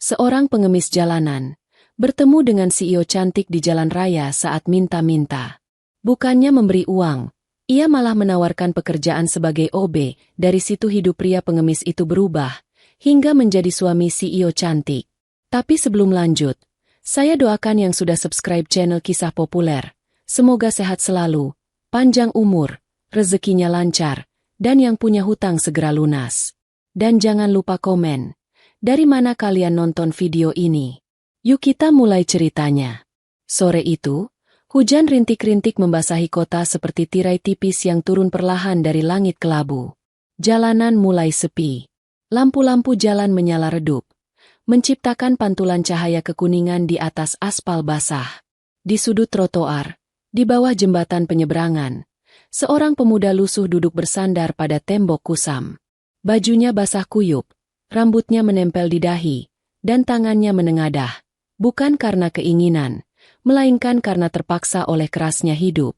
Seorang pengemis jalanan bertemu dengan CEO cantik di jalan raya saat minta-minta. Bukannya memberi uang, ia malah menawarkan pekerjaan sebagai OB. Dari situ hidup pria pengemis itu berubah, hingga menjadi suami CEO cantik. Tapi sebelum lanjut, saya doakan yang sudah subscribe channel Kisah Populer. Semoga sehat selalu, panjang umur, rezekinya lancar, dan yang punya hutang segera lunas. Dan jangan lupa komen, dari mana kalian nonton video ini? Yuk kita mulai ceritanya. Sore itu, hujan rintik-rintik membasahi kota seperti tirai tipis yang turun perlahan dari langit kelabu. Jalanan mulai sepi. Lampu-lampu jalan menyala redup, menciptakan pantulan cahaya kekuningan di atas aspal basah. Di sudut trotoar, di bawah jembatan penyeberangan, seorang pemuda lusuh duduk bersandar pada tembok kusam. Bajunya basah kuyup, rambutnya menempel di dahi, dan tangannya menengadah, bukan karena keinginan, melainkan karena terpaksa oleh kerasnya hidup.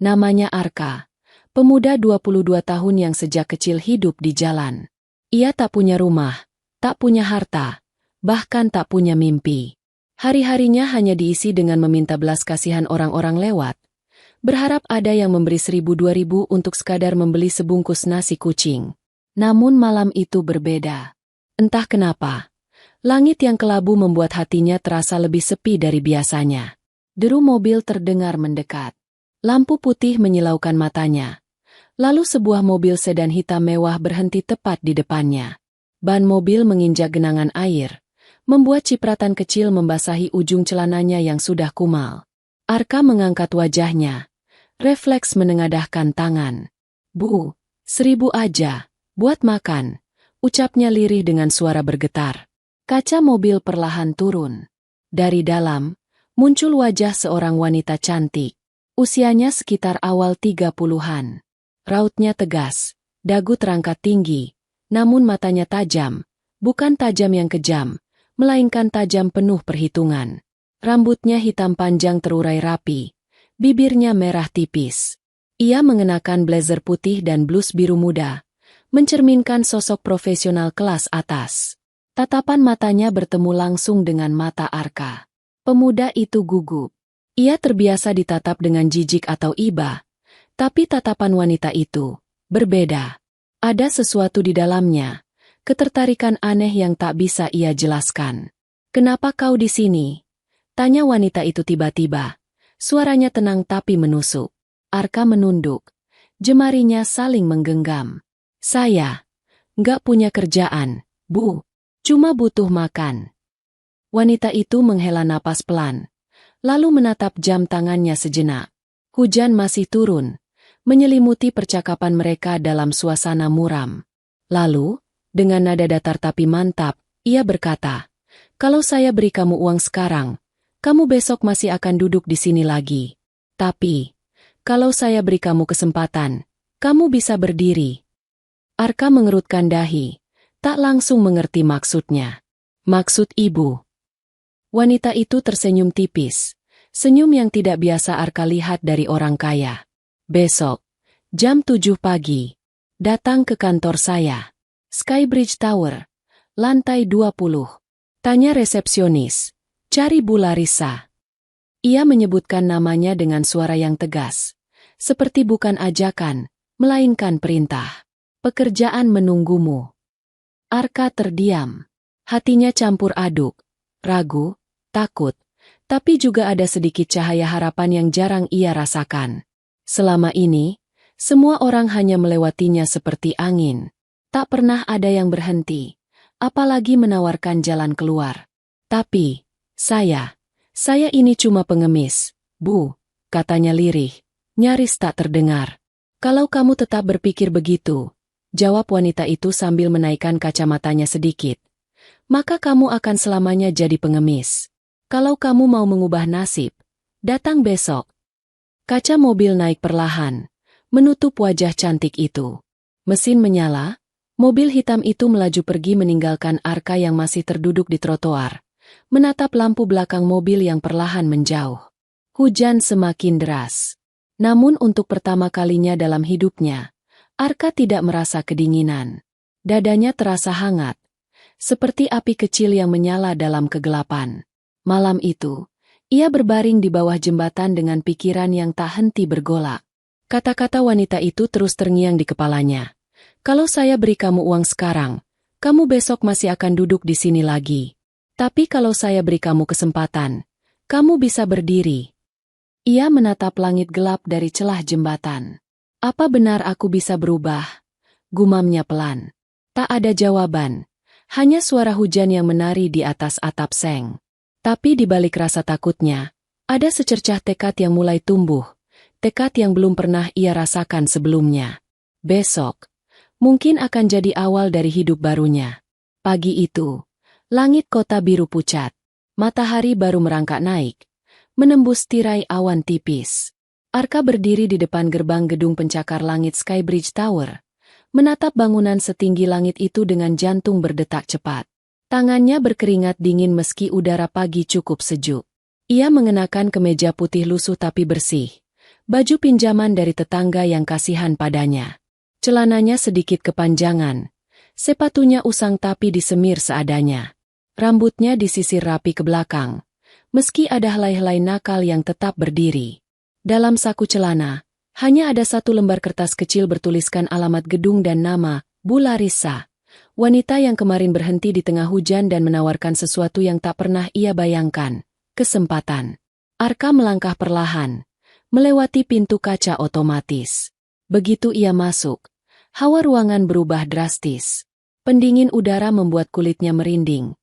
Namanya Arka, pemuda 22 tahun yang sejak kecil hidup di jalan. Ia tak punya rumah, tak punya harta, bahkan tak punya mimpi. Hari-harinya hanya diisi dengan meminta belas kasihan orang-orang lewat, berharap ada yang memberi 1.000-2.000 untuk sekadar membeli sebungkus nasi kucing. Namun malam itu berbeda. Entah kenapa, langit yang kelabu membuat hatinya terasa lebih sepi dari biasanya. Deru mobil terdengar mendekat. Lampu putih menyilaukan matanya. Lalu sebuah mobil sedan hitam mewah berhenti tepat di depannya. Ban mobil menginjak genangan air, membuat cipratan kecil membasahi ujung celananya yang sudah kumal. Arka mengangkat wajahnya, refleks menengadahkan tangan. "Bu, 1.000 aja, buat makan," ucapnya lirih dengan suara bergetar. Kaca mobil perlahan turun. Dari dalam, muncul wajah seorang wanita cantik. Usianya sekitar awal 30-an. Rautnya tegas, dagu terangkat tinggi, namun matanya tajam. Bukan tajam yang kejam, melainkan tajam penuh perhitungan. Rambutnya hitam panjang terurai rapi, bibirnya merah tipis. Ia mengenakan blazer putih dan blus biru muda, mencerminkan sosok profesional kelas atas. Tatapan matanya bertemu langsung dengan mata Arka. Pemuda itu gugup. Ia terbiasa ditatap dengan jijik atau iba, tapi tatapan wanita itu berbeda. Ada sesuatu di dalamnya, ketertarikan aneh yang tak bisa ia jelaskan. "Kenapa kau di sini?" tanya wanita itu tiba-tiba. Suaranya tenang tapi menusuk. Arka menunduk. Jemarinya saling menggenggam. "Saya nggak punya kerjaan, Bu. Cuma butuh makan." Wanita itu menghela napas pelan, lalu menatap jam tangannya sejenak. Hujan masih turun, menyelimuti percakapan mereka dalam suasana muram. Lalu, dengan nada datar tapi mantap, ia berkata, "Kalau saya beri kamu uang sekarang, kamu besok masih akan duduk di sini lagi. Tapi, kalau saya beri kamu kesempatan, kamu bisa berdiri." Arka mengerutkan dahi, tak langsung mengerti maksudnya. "Maksud ibu?" Wanita itu tersenyum tipis, senyum yang tidak biasa Arka lihat dari orang kaya. "Besok, jam 7 pagi, datang ke kantor saya. Skybridge Tower, lantai 20. Tanya resepsionis, cari Bu Larissa." Ia menyebutkan namanya dengan suara yang tegas, seperti bukan ajakan, melainkan perintah. "Pekerjaan menunggumu." Arka terdiam. Hatinya campur aduk, ragu, takut, tapi juga ada sedikit cahaya harapan yang jarang ia rasakan. Selama ini, semua orang hanya melewatinya seperti angin. Tak pernah ada yang berhenti, apalagi menawarkan jalan keluar. "Tapi, saya ini cuma pengemis, Bu," katanya lirih, nyaris tak terdengar. "Kalau kamu tetap berpikir begitu," jawab wanita itu sambil menaikkan kacamatanya sedikit, "maka kamu akan selamanya jadi pengemis. Kalau kamu mau mengubah nasib, datang besok." Kaca mobil naik perlahan, menutup wajah cantik itu. Mesin menyala, mobil hitam itu melaju pergi meninggalkan Arka yang masih terduduk di trotoar, menatap lampu belakang mobil yang perlahan menjauh. Hujan semakin deras. Namun untuk pertama kalinya dalam hidupnya, Arka tidak merasa kedinginan. Dadanya terasa hangat, seperti api kecil yang menyala dalam kegelapan. Malam itu, ia berbaring di bawah jembatan dengan pikiran yang tak henti bergolak. Kata-kata wanita itu terus terngiang di kepalanya. Kalau saya beri kamu uang sekarang, kamu besok masih akan duduk di sini lagi. Tapi kalau saya beri kamu kesempatan, kamu bisa berdiri. Ia menatap langit gelap dari celah jembatan. Apa benar aku bisa berubah? Gumamnya pelan. Tak ada jawaban, hanya suara hujan yang menari di atas atap seng. Tapi di balik rasa takutnya, ada secercah tekad yang mulai tumbuh, tekad yang belum pernah ia rasakan sebelumnya. Besok, mungkin akan jadi awal dari hidup barunya. Pagi itu, langit kota biru pucat, matahari baru merangkak naik, menembus tirai awan tipis. Arka berdiri di depan gerbang gedung pencakar langit Skybridge Tower, menatap bangunan setinggi langit itu dengan jantung berdetak cepat. Tangannya berkeringat dingin meski udara pagi cukup sejuk. Ia mengenakan kemeja putih lusuh tapi bersih, baju pinjaman dari tetangga yang kasihan padanya. Celananya sedikit kepanjangan, sepatunya usang tapi disemir seadanya. Rambutnya disisir rapi ke belakang, meski ada helai-helai nakal yang tetap berdiri. Dalam saku celana, hanya ada satu lembar kertas kecil bertuliskan alamat gedung dan nama, Bu Larissa. Wanita yang kemarin berhenti di tengah hujan dan menawarkan sesuatu yang tak pernah ia bayangkan, kesempatan. Arka melangkah perlahan, melewati pintu kaca otomatis. Begitu ia masuk, hawa ruangan berubah drastis. Pendingin udara membuat kulitnya merinding.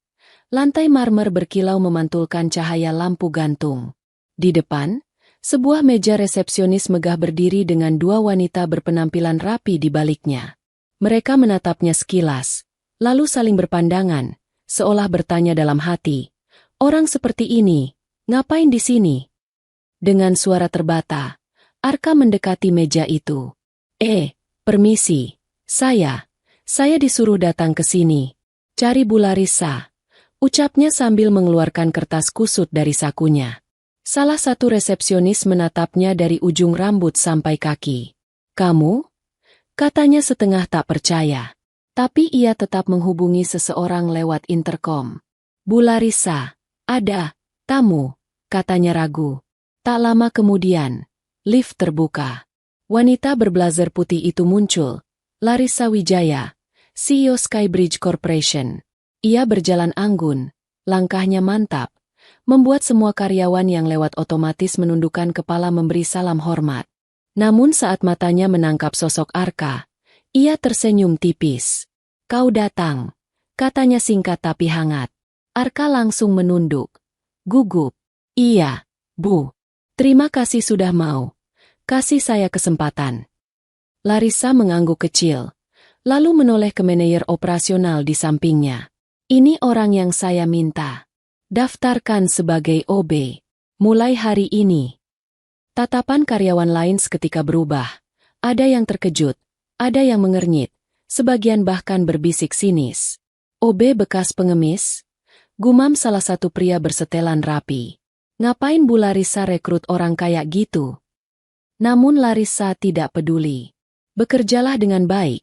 Lantai marmer berkilau memantulkan cahaya lampu gantung. Di depan, sebuah meja resepsionis megah berdiri dengan dua wanita berpenampilan rapi di baliknya. Mereka menatapnya sekilas, lalu saling berpandangan, seolah bertanya dalam hati, "Orang seperti ini, ngapain di sini?" Dengan suara terbata, Arka mendekati meja itu. Permisi, saya disuruh datang ke sini. Cari Bu Larissa," ucapnya sambil mengeluarkan kertas kusut dari sakunya. Salah satu resepsionis menatapnya dari ujung rambut sampai kaki. "Kamu?" katanya setengah tak percaya. Tapi ia tetap menghubungi seseorang lewat interkom. "Bu Larissa, ada tamu," katanya ragu. Tak lama kemudian, lift terbuka. Wanita berblazer putih itu muncul, Larissa Wijaya, CEO Skybridge Corporation. Ia berjalan anggun, langkahnya mantap, membuat semua karyawan yang lewat otomatis menundukkan kepala memberi salam hormat. Namun saat matanya menangkap sosok Arka, ia tersenyum tipis. "Kau datang," katanya singkat tapi hangat. Arka langsung menunduk. Gugup. "Iya, Bu. Terima kasih sudah mau. Kasih saya kesempatan." Larissa mengangguk kecil, lalu menoleh ke manajer operasional di sampingnya. "Ini orang yang saya minta. Daftarkan sebagai OB. Mulai hari ini." Tatapan karyawan lain seketika berubah. Ada yang terkejut, ada yang mengernyit, sebagian bahkan berbisik sinis. "OB bekas pengemis?" gumam salah satu pria bersetelan rapi. "Ngapain Bu Larissa rekrut orang kayak gitu?" Namun Larissa tidak peduli. "Bekerjalah dengan baik,"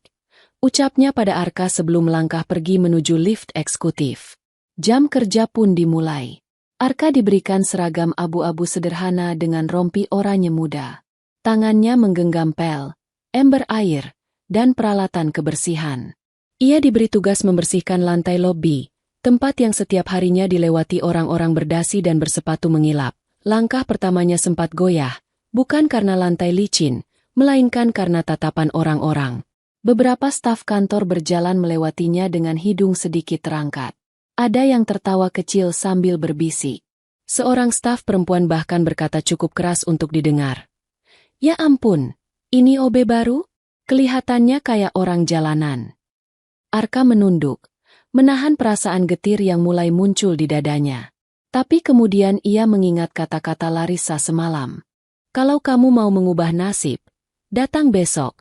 ucapnya pada Arka sebelum melangkah pergi menuju lift eksekutif. Jam kerja pun dimulai. Arka diberikan seragam abu-abu sederhana dengan rompi oranye muda. Tangannya menggenggam pel, ember air, dan peralatan kebersihan. Ia diberi tugas membersihkan lantai lobi, tempat yang setiap harinya dilewati orang-orang berdasi dan bersepatu mengilap. Langkah pertamanya sempat goyah, bukan karena lantai licin, melainkan karena tatapan orang-orang. Beberapa staf kantor berjalan melewatinya dengan hidung sedikit terangkat. Ada yang tertawa kecil sambil berbisik. Seorang staf perempuan bahkan berkata cukup keras untuk didengar. "Ya ampun, ini OB baru? Kelihatannya kayak orang jalanan." Arka menunduk, menahan perasaan getir yang mulai muncul di dadanya. Tapi kemudian ia mengingat kata-kata Larissa semalam. "Kalau kamu mau mengubah nasib, datang besok."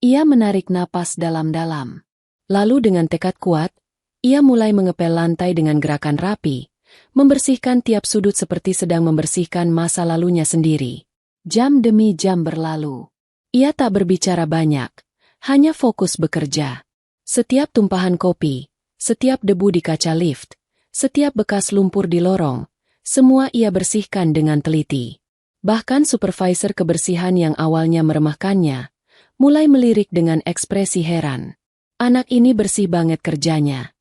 Ia menarik napas dalam-dalam. Lalu dengan tekad kuat, ia mulai mengepel lantai dengan gerakan rapi, membersihkan tiap sudut seperti sedang membersihkan masa lalunya sendiri. Jam demi jam berlalu. Ia tak berbicara banyak, hanya fokus bekerja. Setiap tumpahan kopi, Setiap debu di kaca lift, setiap bekas lumpur di lorong, semua ia bersihkan dengan teliti. Bahkan supervisor kebersihan yang awalnya meremehkannya, mulai melirik dengan ekspresi heran. Anak ini bersih banget kerjanya.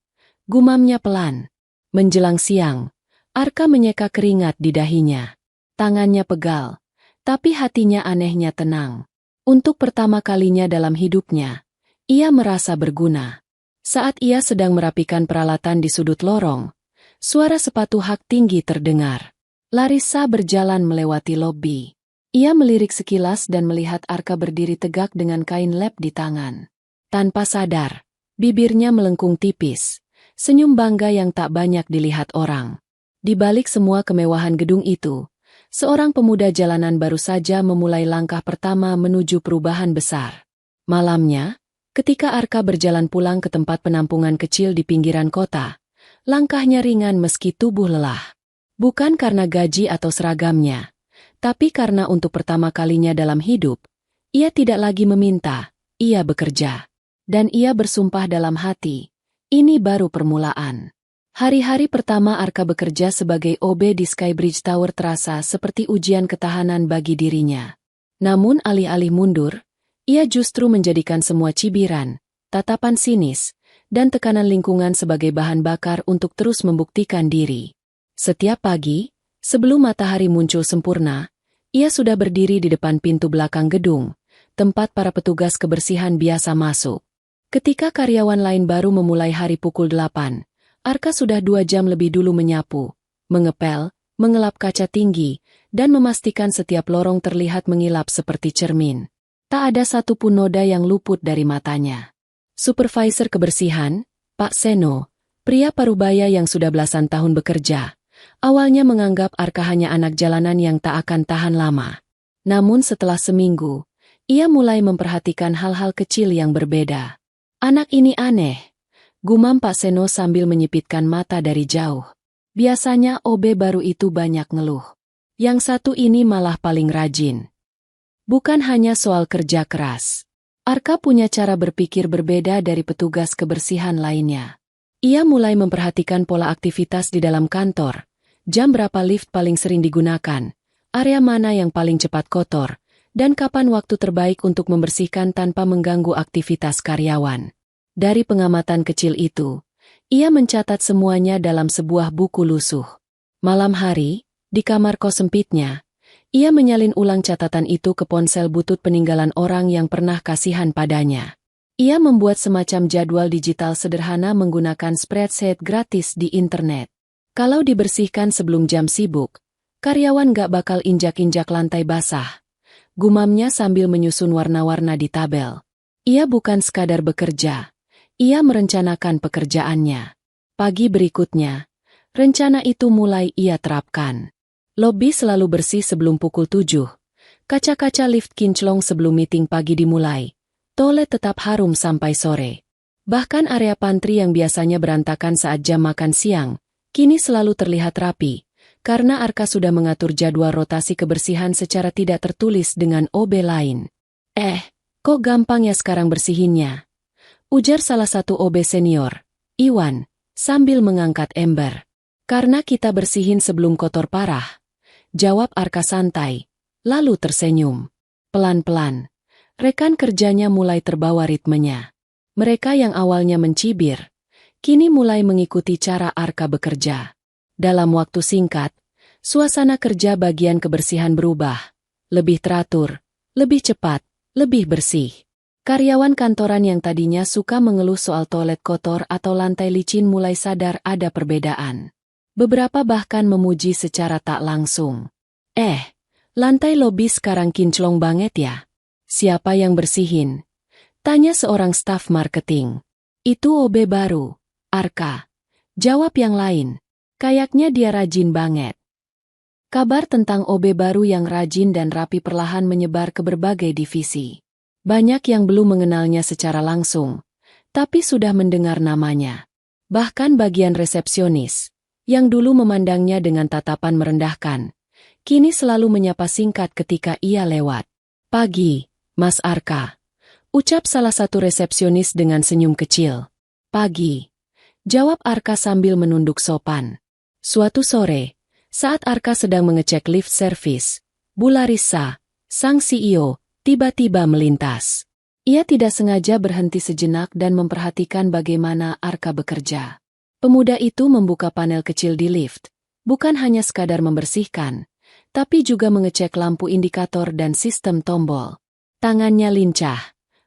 Gumamnya pelan. Menjelang siang, Arka menyeka keringat di dahinya. Tangannya pegal, tapi hatinya anehnya tenang. Untuk pertama kalinya dalam hidupnya, ia merasa berguna. Saat ia sedang merapikan peralatan di sudut lorong, suara sepatu hak tinggi terdengar. Larissa berjalan melewati lobi. Ia melirik sekilas dan melihat Arka berdiri tegak dengan kain lap di tangan. Tanpa sadar, bibirnya melengkung tipis, senyum bangga yang tak banyak dilihat orang. Di balik semua kemewahan gedung itu, seorang pemuda jalanan baru saja memulai langkah pertama menuju perubahan besar. Malamnya, ketika Arka berjalan pulang ke tempat penampungan kecil di pinggiran kota, langkahnya ringan meski tubuh lelah. Bukan karena gaji atau seragamnya, tapi karena untuk pertama kalinya dalam hidup, ia tidak lagi meminta, ia bekerja. Dan ia bersumpah dalam hati, ini baru permulaan. Hari-hari pertama Arka bekerja sebagai OB di Skybridge Tower terasa seperti ujian ketahanan bagi dirinya. Namun alih-alih mundur, ia justru menjadikan semua cibiran, tatapan sinis, dan tekanan lingkungan sebagai bahan bakar untuk terus membuktikan diri. Setiap pagi, sebelum matahari muncul sempurna, ia sudah berdiri di depan pintu belakang gedung, tempat para petugas kebersihan biasa masuk. Ketika karyawan lain baru memulai hari pukul 8, Arka sudah 2 jam lebih dulu menyapu, mengepel, mengelap kaca tinggi, dan memastikan setiap lorong terlihat mengilap seperti cermin. Tak ada satupun noda yang luput dari matanya. Supervisor kebersihan, Pak Seno, pria parubaya yang sudah belasan tahun bekerja, awalnya menganggap Arka hanya anak jalanan yang tak akan tahan lama. Namun setelah seminggu, ia mulai memperhatikan hal-hal kecil yang berbeda. Anak ini aneh, gumam Pak Seno sambil menyipitkan mata dari jauh. Biasanya OB baru itu banyak ngeluh. Yang satu ini malah paling rajin. Bukan hanya soal kerja keras. Arka punya cara berpikir berbeda dari petugas kebersihan lainnya. Ia mulai memperhatikan pola aktivitas di dalam kantor, jam berapa lift paling sering digunakan, area mana yang paling cepat kotor, dan kapan waktu terbaik untuk membersihkan tanpa mengganggu aktivitas karyawan. Dari pengamatan kecil itu, ia mencatat semuanya dalam sebuah buku lusuh. Malam hari, di kamar kos sempitnya, ia menyalin ulang catatan itu ke ponsel butut peninggalan orang yang pernah kasihan padanya. Ia membuat semacam jadwal digital sederhana menggunakan spreadsheet gratis di internet. Kalau dibersihkan sebelum jam sibuk, karyawan gak bakal injak-injak lantai basah. Gumamnya sambil menyusun warna-warna di tabel. Ia bukan sekadar bekerja. Ia merencanakan pekerjaannya. Pagi berikutnya, rencana itu mulai ia terapkan. Lobi selalu bersih sebelum pukul 7. Kaca-kaca lift kinclong sebelum meeting pagi dimulai. Toilet tetap harum sampai sore. Bahkan area pantry yang biasanya berantakan saat jam makan siang, kini selalu terlihat rapi, karena Arka sudah mengatur jadwal rotasi kebersihan secara tidak tertulis dengan OB lain. Kok gampang ya sekarang bersihinnya? Ujar salah satu OB senior, Iwan, sambil mengangkat ember. Karena kita bersihin sebelum kotor parah. Jawab Arka santai, lalu tersenyum. Pelan-pelan, rekan kerjanya mulai terbawa ritmenya. Mereka yang awalnya mencibir, kini mulai mengikuti cara Arka bekerja. Dalam waktu singkat, suasana kerja bagian kebersihan berubah. Lebih teratur, lebih cepat, lebih bersih. Karyawan kantoran yang tadinya suka mengeluh soal toilet kotor atau lantai licin mulai sadar ada perbedaan. Beberapa bahkan memuji secara tak langsung. Lantai lobi sekarang kinclong banget ya? Siapa yang bersihin? Tanya seorang staf marketing. Itu OB baru, Arka. Jawab yang lain. Kayaknya dia rajin banget. Kabar tentang OB baru yang rajin dan rapi perlahan menyebar ke berbagai divisi. Banyak yang belum mengenalnya secara langsung, tapi sudah mendengar namanya. Bahkan bagian resepsionis, yang dulu memandangnya dengan tatapan merendahkan, kini selalu menyapa singkat ketika ia lewat. Pagi, Mas Arka. Ucap salah satu resepsionis dengan senyum kecil. Pagi. Jawab Arka sambil menunduk sopan. Suatu sore, saat Arka sedang mengecek lift service, Bu Larissa, sang CEO, tiba-tiba melintas. Ia tidak sengaja berhenti sejenak dan memperhatikan bagaimana Arka bekerja. Pemuda itu membuka panel kecil di lift, bukan hanya sekadar membersihkan, tapi juga mengecek lampu indikator dan sistem tombol. Tangannya lincah,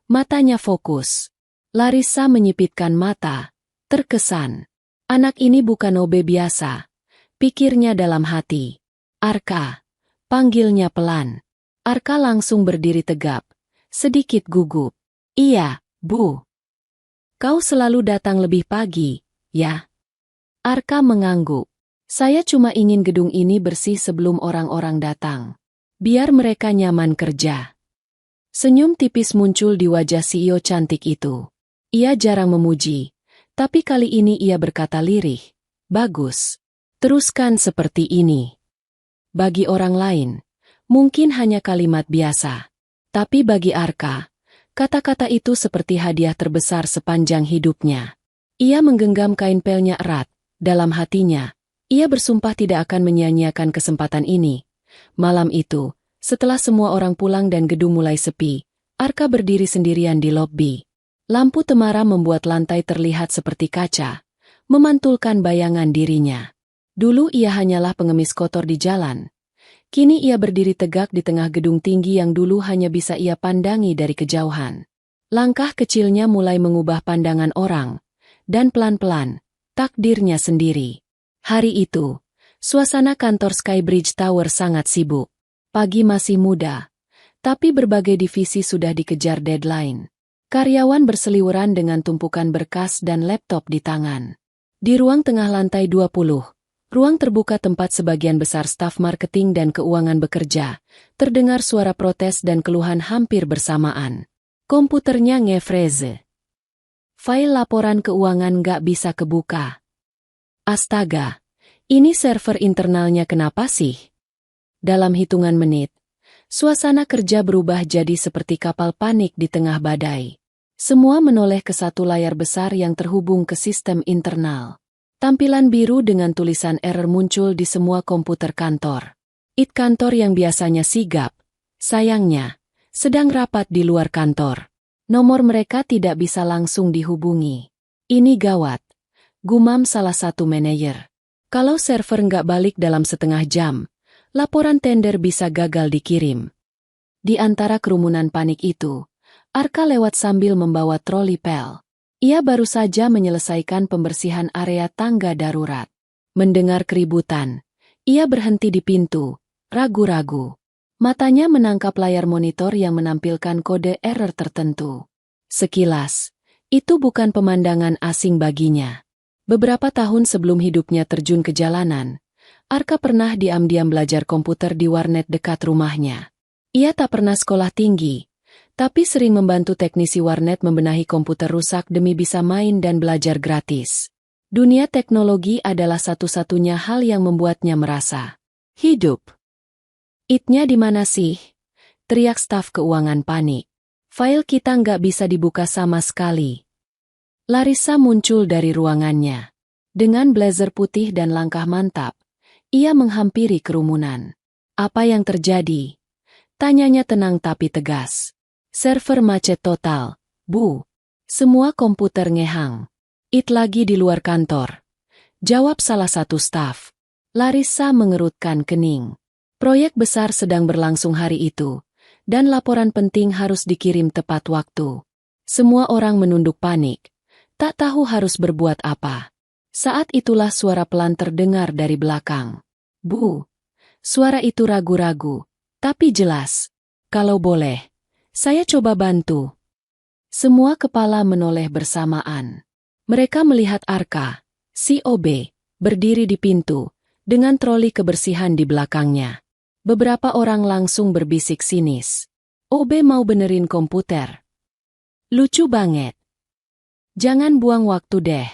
matanya fokus. Larissa menyipitkan mata, terkesan. Anak ini bukan OB biasa, pikirnya dalam hati. Arka, panggilnya pelan. Arka langsung berdiri tegap, sedikit gugup. Iya, Bu. Kau selalu datang lebih pagi, ya? Arka mengangguk. Saya cuma ingin gedung ini bersih sebelum orang-orang datang. Biar mereka nyaman kerja. Senyum tipis muncul di wajah CEO cantik itu. Ia jarang memuji, tapi kali ini ia berkata lirih. Bagus. Teruskan seperti ini. Bagi orang lain, mungkin hanya kalimat biasa. Tapi bagi Arka, kata-kata itu seperti hadiah terbesar sepanjang hidupnya. Ia menggenggam kain pelnya erat, dalam hatinya. Ia bersumpah tidak akan menyia-nyiakan kesempatan ini. Malam itu, setelah semua orang pulang dan gedung mulai sepi, Arka berdiri sendirian di lobi. Lampu temara membuat lantai terlihat seperti kaca, memantulkan bayangan dirinya. Dulu ia hanyalah pengemis kotor di jalan. Kini ia berdiri tegak di tengah gedung tinggi yang dulu hanya bisa ia pandangi dari kejauhan. Langkah kecilnya mulai mengubah pandangan orang, dan pelan-pelan, takdirnya sendiri. Hari itu, suasana kantor Skybridge Tower sangat sibuk. Pagi masih muda, tapi berbagai divisi sudah dikejar deadline. Karyawan berseliweran dengan tumpukan berkas dan laptop di tangan. Di ruang tengah lantai 20, ruang terbuka tempat sebagian besar staf marketing dan keuangan bekerja, terdengar suara protes dan keluhan hampir bersamaan. Komputernya nge-freeze. File laporan keuangan nggak bisa kebuka. Astaga, ini server internalnya kenapa sih? Dalam hitungan menit, suasana kerja berubah jadi seperti kapal panik di tengah badai. Semua menoleh ke satu layar besar yang terhubung ke sistem internal. Tampilan biru dengan tulisan error muncul di semua komputer kantor. IT kantor yang biasanya sigap, sayangnya, sedang rapat di luar kantor. Nomor mereka tidak bisa langsung dihubungi. Ini gawat, gumam salah satu manajer. Kalau server nggak balik dalam setengah jam, laporan tender bisa gagal dikirim. Di antara kerumunan panik itu, Arka lewat sambil membawa troli pel. Ia baru saja menyelesaikan pembersihan area tangga darurat. Mendengar keributan, ia berhenti di pintu, ragu-ragu. Matanya menangkap layar monitor yang menampilkan kode error tertentu. Sekilas, itu bukan pemandangan asing baginya. Beberapa tahun sebelum hidupnya terjun ke jalanan, Arka pernah diam-diam belajar komputer di warnet dekat rumahnya. Ia tak pernah sekolah tinggi, tapi sering membantu teknisi warnet membenahi komputer rusak demi bisa main dan belajar gratis. Dunia teknologi adalah satu-satunya hal yang membuatnya merasa hidup. Itnya di mana sih? Teriak staf keuangan panik. File kita nggak bisa dibuka sama sekali. Larissa muncul dari ruangannya. Dengan blazer putih dan langkah mantap, ia menghampiri kerumunan. Apa yang terjadi? Tanyanya tenang tapi tegas. Server macet total, Bu. Semua komputer ngehang. It lagi di luar kantor. Jawab salah satu staf. Larissa mengerutkan kening. Proyek besar sedang berlangsung hari itu, dan laporan penting harus dikirim tepat waktu. Semua orang menunduk panik, tak tahu harus berbuat apa. Saat itulah suara pelan terdengar dari belakang. Bu. Suara itu ragu-ragu, tapi jelas. Kalau boleh, saya coba bantu. Semua kepala menoleh bersamaan. Mereka melihat Arka, si OB, berdiri di pintu, dengan troli kebersihan di belakangnya. Beberapa orang langsung berbisik sinis. OB mau benerin komputer. Lucu banget. Jangan buang waktu deh.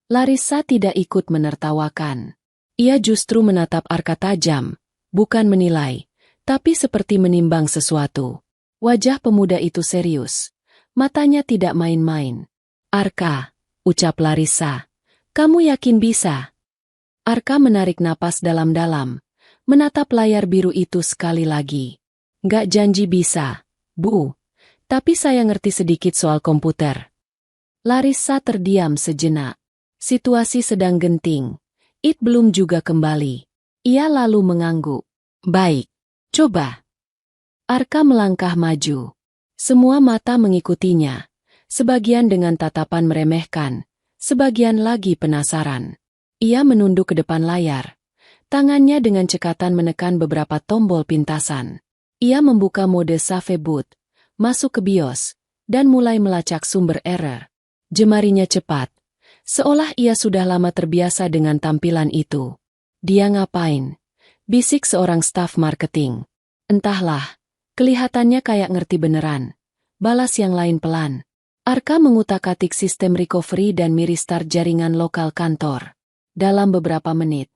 Larissa tidak ikut menertawakan. Ia justru menatap Arka tajam, bukan menilai, tapi seperti menimbang sesuatu. Wajah pemuda itu serius. Matanya tidak main-main. Arka, ucap Larissa, Kamu yakin bisa? Arka menarik napas dalam-dalam, menatap layar biru itu sekali lagi. Nggak janji bisa, Bu. Tapi saya ngerti sedikit soal komputer. Larissa terdiam sejenak. Situasi sedang genting. It belum juga kembali. Ia lalu mengangguk. Baik, coba. Arka melangkah maju. Semua mata mengikutinya. Sebagian dengan tatapan meremehkan, sebagian lagi penasaran. Ia menunduk ke depan layar. Tangannya dengan cekatan menekan beberapa tombol pintasan. Ia membuka mode Save Boot, masuk ke BIOS, dan mulai melacak sumber error. Jemarinya cepat, seolah ia sudah lama terbiasa dengan tampilan itu. Dia ngapain? Bisik seorang staf marketing. Entahlah, kelihatannya kayak ngerti beneran. Balas yang lain pelan. Arka mengutak-atik sistem recovery dan mirestart jaringan lokal kantor. Dalam beberapa menit,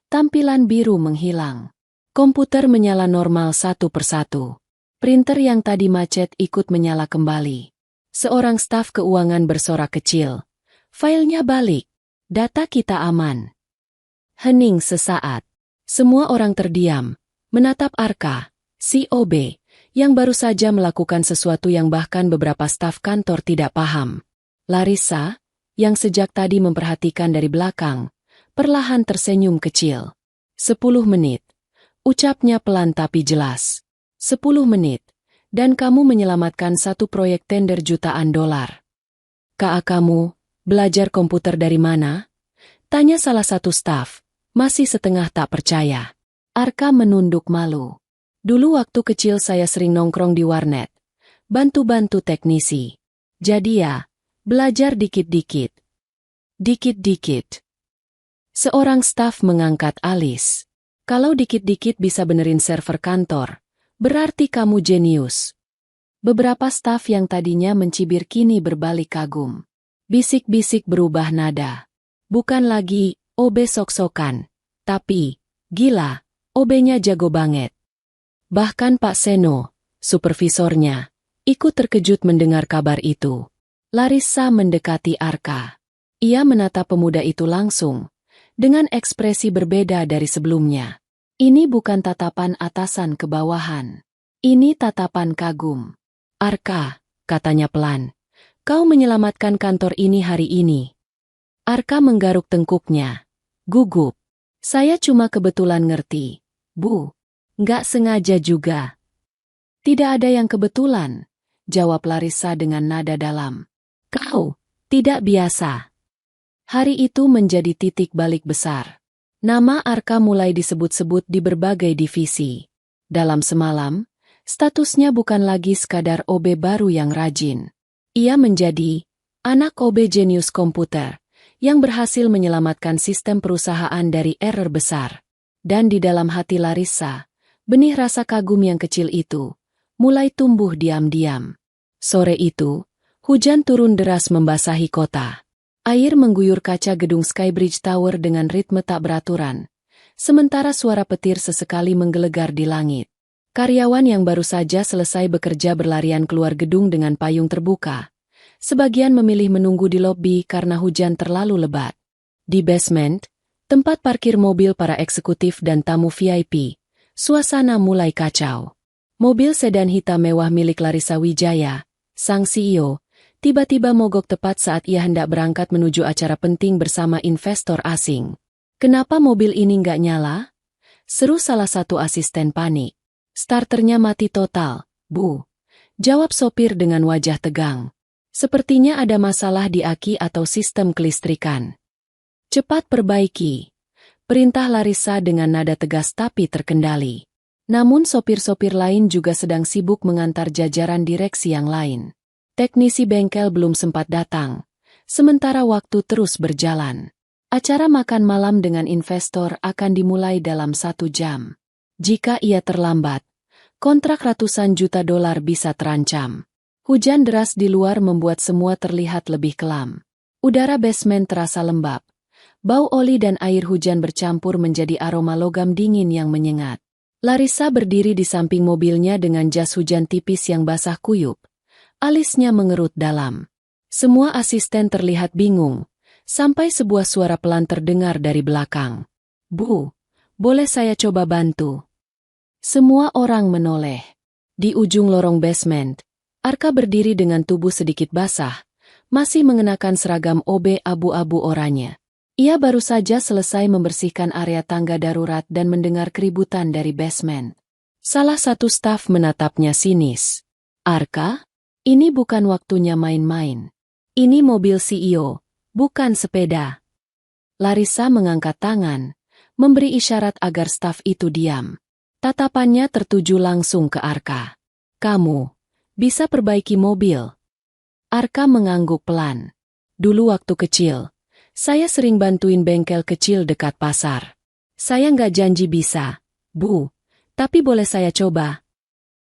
tampilan biru menghilang. Komputer menyala normal satu persatu. Printer yang tadi macet ikut menyala kembali. Seorang staf keuangan bersorak kecil. Filenya balik. Data kita aman. Hening sesaat. Semua orang terdiam, menatap Arka, si OB, yang baru saja melakukan sesuatu yang bahkan beberapa staf kantor tidak paham. Larissa, yang sejak tadi memperhatikan dari belakang, perlahan tersenyum kecil. 10 menit. Ucapnya pelan tapi jelas. 10 menit. Dan kamu menyelamatkan satu proyek tender jutaan dolar. Kamu, belajar komputer dari mana? Tanya salah satu staf, masih setengah tak percaya. Arka menunduk malu. Dulu waktu kecil saya sering nongkrong di warnet. Bantu-bantu teknisi. Jadi ya, belajar dikit-dikit. Dikit-dikit. Seorang staf mengangkat alis. Kalau dikit-dikit bisa benerin server kantor, berarti kamu jenius. Beberapa staf yang tadinya mencibir kini berbalik kagum. Bisik-bisik berubah nada. Bukan lagi, OB sok-sokan. Tapi, gila, OB-nya jago banget. Bahkan Pak Seno, supervisornya, ikut terkejut mendengar kabar itu. Larissa mendekati Arka. Ia menatap pemuda itu langsung, dengan ekspresi berbeda dari sebelumnya. Ini bukan tatapan atasan ke bawahan. Ini tatapan kagum. Arka, katanya pelan, kau menyelamatkan kantor ini hari ini. Arka menggaruk tengkuknya. Gugup. Saya cuma kebetulan ngerti, Bu. Nggak sengaja juga. Tidak ada yang kebetulan, jawab Larissa dengan nada dalam. Kau, tidak biasa. Hari itu menjadi titik balik besar. Nama Arka mulai disebut-sebut di berbagai divisi. Dalam semalam, statusnya bukan lagi sekadar OB baru yang rajin. Ia menjadi anak OB jenius komputer yang berhasil menyelamatkan sistem perusahaan dari error besar. Dan di dalam hati Larissa, benih rasa kagum yang kecil itu mulai tumbuh diam-diam. Sore itu, hujan turun deras membasahi kota. Air mengguyur kaca gedung Skybridge Tower dengan ritme tak beraturan, sementara suara petir sesekali menggelegar di langit. Karyawan yang baru saja selesai bekerja berlarian keluar gedung dengan payung terbuka. Sebagian memilih menunggu di lobi karena hujan terlalu lebat. Di basement, tempat parkir mobil para eksekutif dan tamu VIP, suasana mulai kacau. Mobil sedan hitam mewah milik Larissa Wijaya, sang CEO, tiba-tiba mogok tepat saat ia hendak berangkat menuju acara penting bersama investor asing. Kenapa mobil ini nggak nyala? Seru salah satu asisten panik. Starternya mati total, Bu. Jawab sopir dengan wajah tegang. Sepertinya ada masalah di aki atau sistem kelistrikan. Cepat perbaiki. Perintah Larissa dengan nada tegas tapi terkendali. Namun sopir-sopir lain juga sedang sibuk mengantar jajaran direksi yang lain. Teknisi bengkel belum sempat datang, sementara waktu terus berjalan. Acara makan malam dengan investor akan dimulai dalam 1 jam. Jika ia terlambat, kontrak ratusan juta dolar bisa terancam. Hujan deras di luar membuat semua terlihat lebih kelam. Udara basement terasa lembab. Bau oli dan air hujan bercampur menjadi aroma logam dingin yang menyengat. Larissa berdiri di samping mobilnya dengan jas hujan tipis yang basah kuyup. Alisnya mengerut dalam. Semua asisten terlihat bingung, Sampai sebuah suara pelan terdengar dari belakang. "Bu, boleh saya coba bantu?" Semua orang menoleh. Di ujung lorong basement, Arka berdiri dengan tubuh sedikit basah, masih mengenakan seragam OB abu-abu oranye. Ia baru saja selesai membersihkan area tangga darurat dan mendengar keributan dari basement. Salah satu staf menatapnya sinis. "Arka, ini bukan waktunya main-main. Ini mobil CEO, bukan sepeda." Larissa mengangkat tangan, memberi isyarat agar staf itu diam. Tatapannya tertuju langsung ke Arka. "Kamu bisa perbaiki mobil?" Arka mengangguk pelan. "Dulu waktu kecil, saya sering bantuin bengkel kecil dekat pasar. Saya nggak janji bisa, Bu, tapi boleh saya coba?"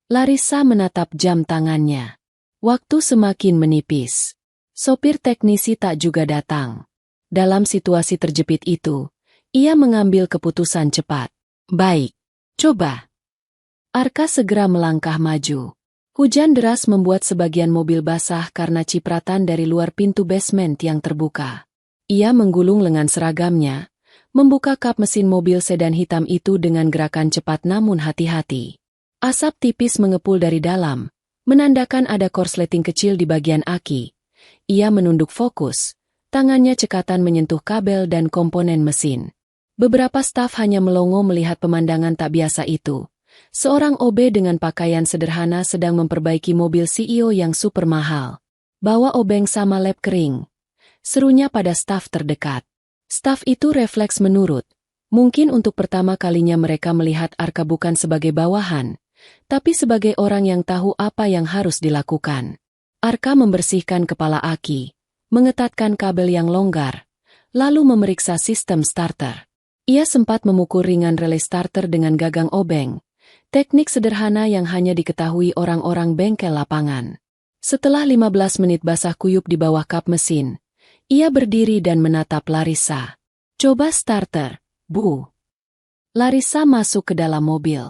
Larissa menatap jam tangannya. Waktu semakin menipis. Sopir teknisi tak juga datang. Dalam situasi terjepit itu, ia mengambil keputusan cepat. "Baik, coba." Arka segera melangkah maju. Hujan deras membuat sebagian mobil basah karena cipratan dari luar pintu basement yang terbuka. Ia menggulung lengan seragamnya, membuka kap mesin mobil sedan hitam itu dengan gerakan cepat namun hati-hati. Asap tipis mengepul dari dalam, menandakan ada korsleting kecil di bagian aki. Ia menunduk fokus, tangannya cekatan menyentuh kabel dan komponen mesin. Beberapa staf hanya melongo melihat pemandangan tak biasa itu. Seorang OB dengan pakaian sederhana sedang memperbaiki mobil CEO yang super mahal. "Bawa obeng sama lap kering," serunya pada staf terdekat. Staf itu refleks menurut. Mungkin untuk pertama kalinya mereka melihat Arka bukan sebagai bawahan, tapi sebagai orang yang tahu apa yang harus dilakukan. Arka membersihkan kepala aki, mengetatkan kabel yang longgar, lalu memeriksa sistem starter. Ia sempat memukul ringan relay starter dengan gagang obeng, teknik sederhana yang hanya diketahui orang-orang bengkel lapangan. Setelah 15 menit basah kuyup di bawah kap mesin, ia berdiri dan menatap Larissa. "Coba starter, Bu." Larissa masuk ke dalam mobil.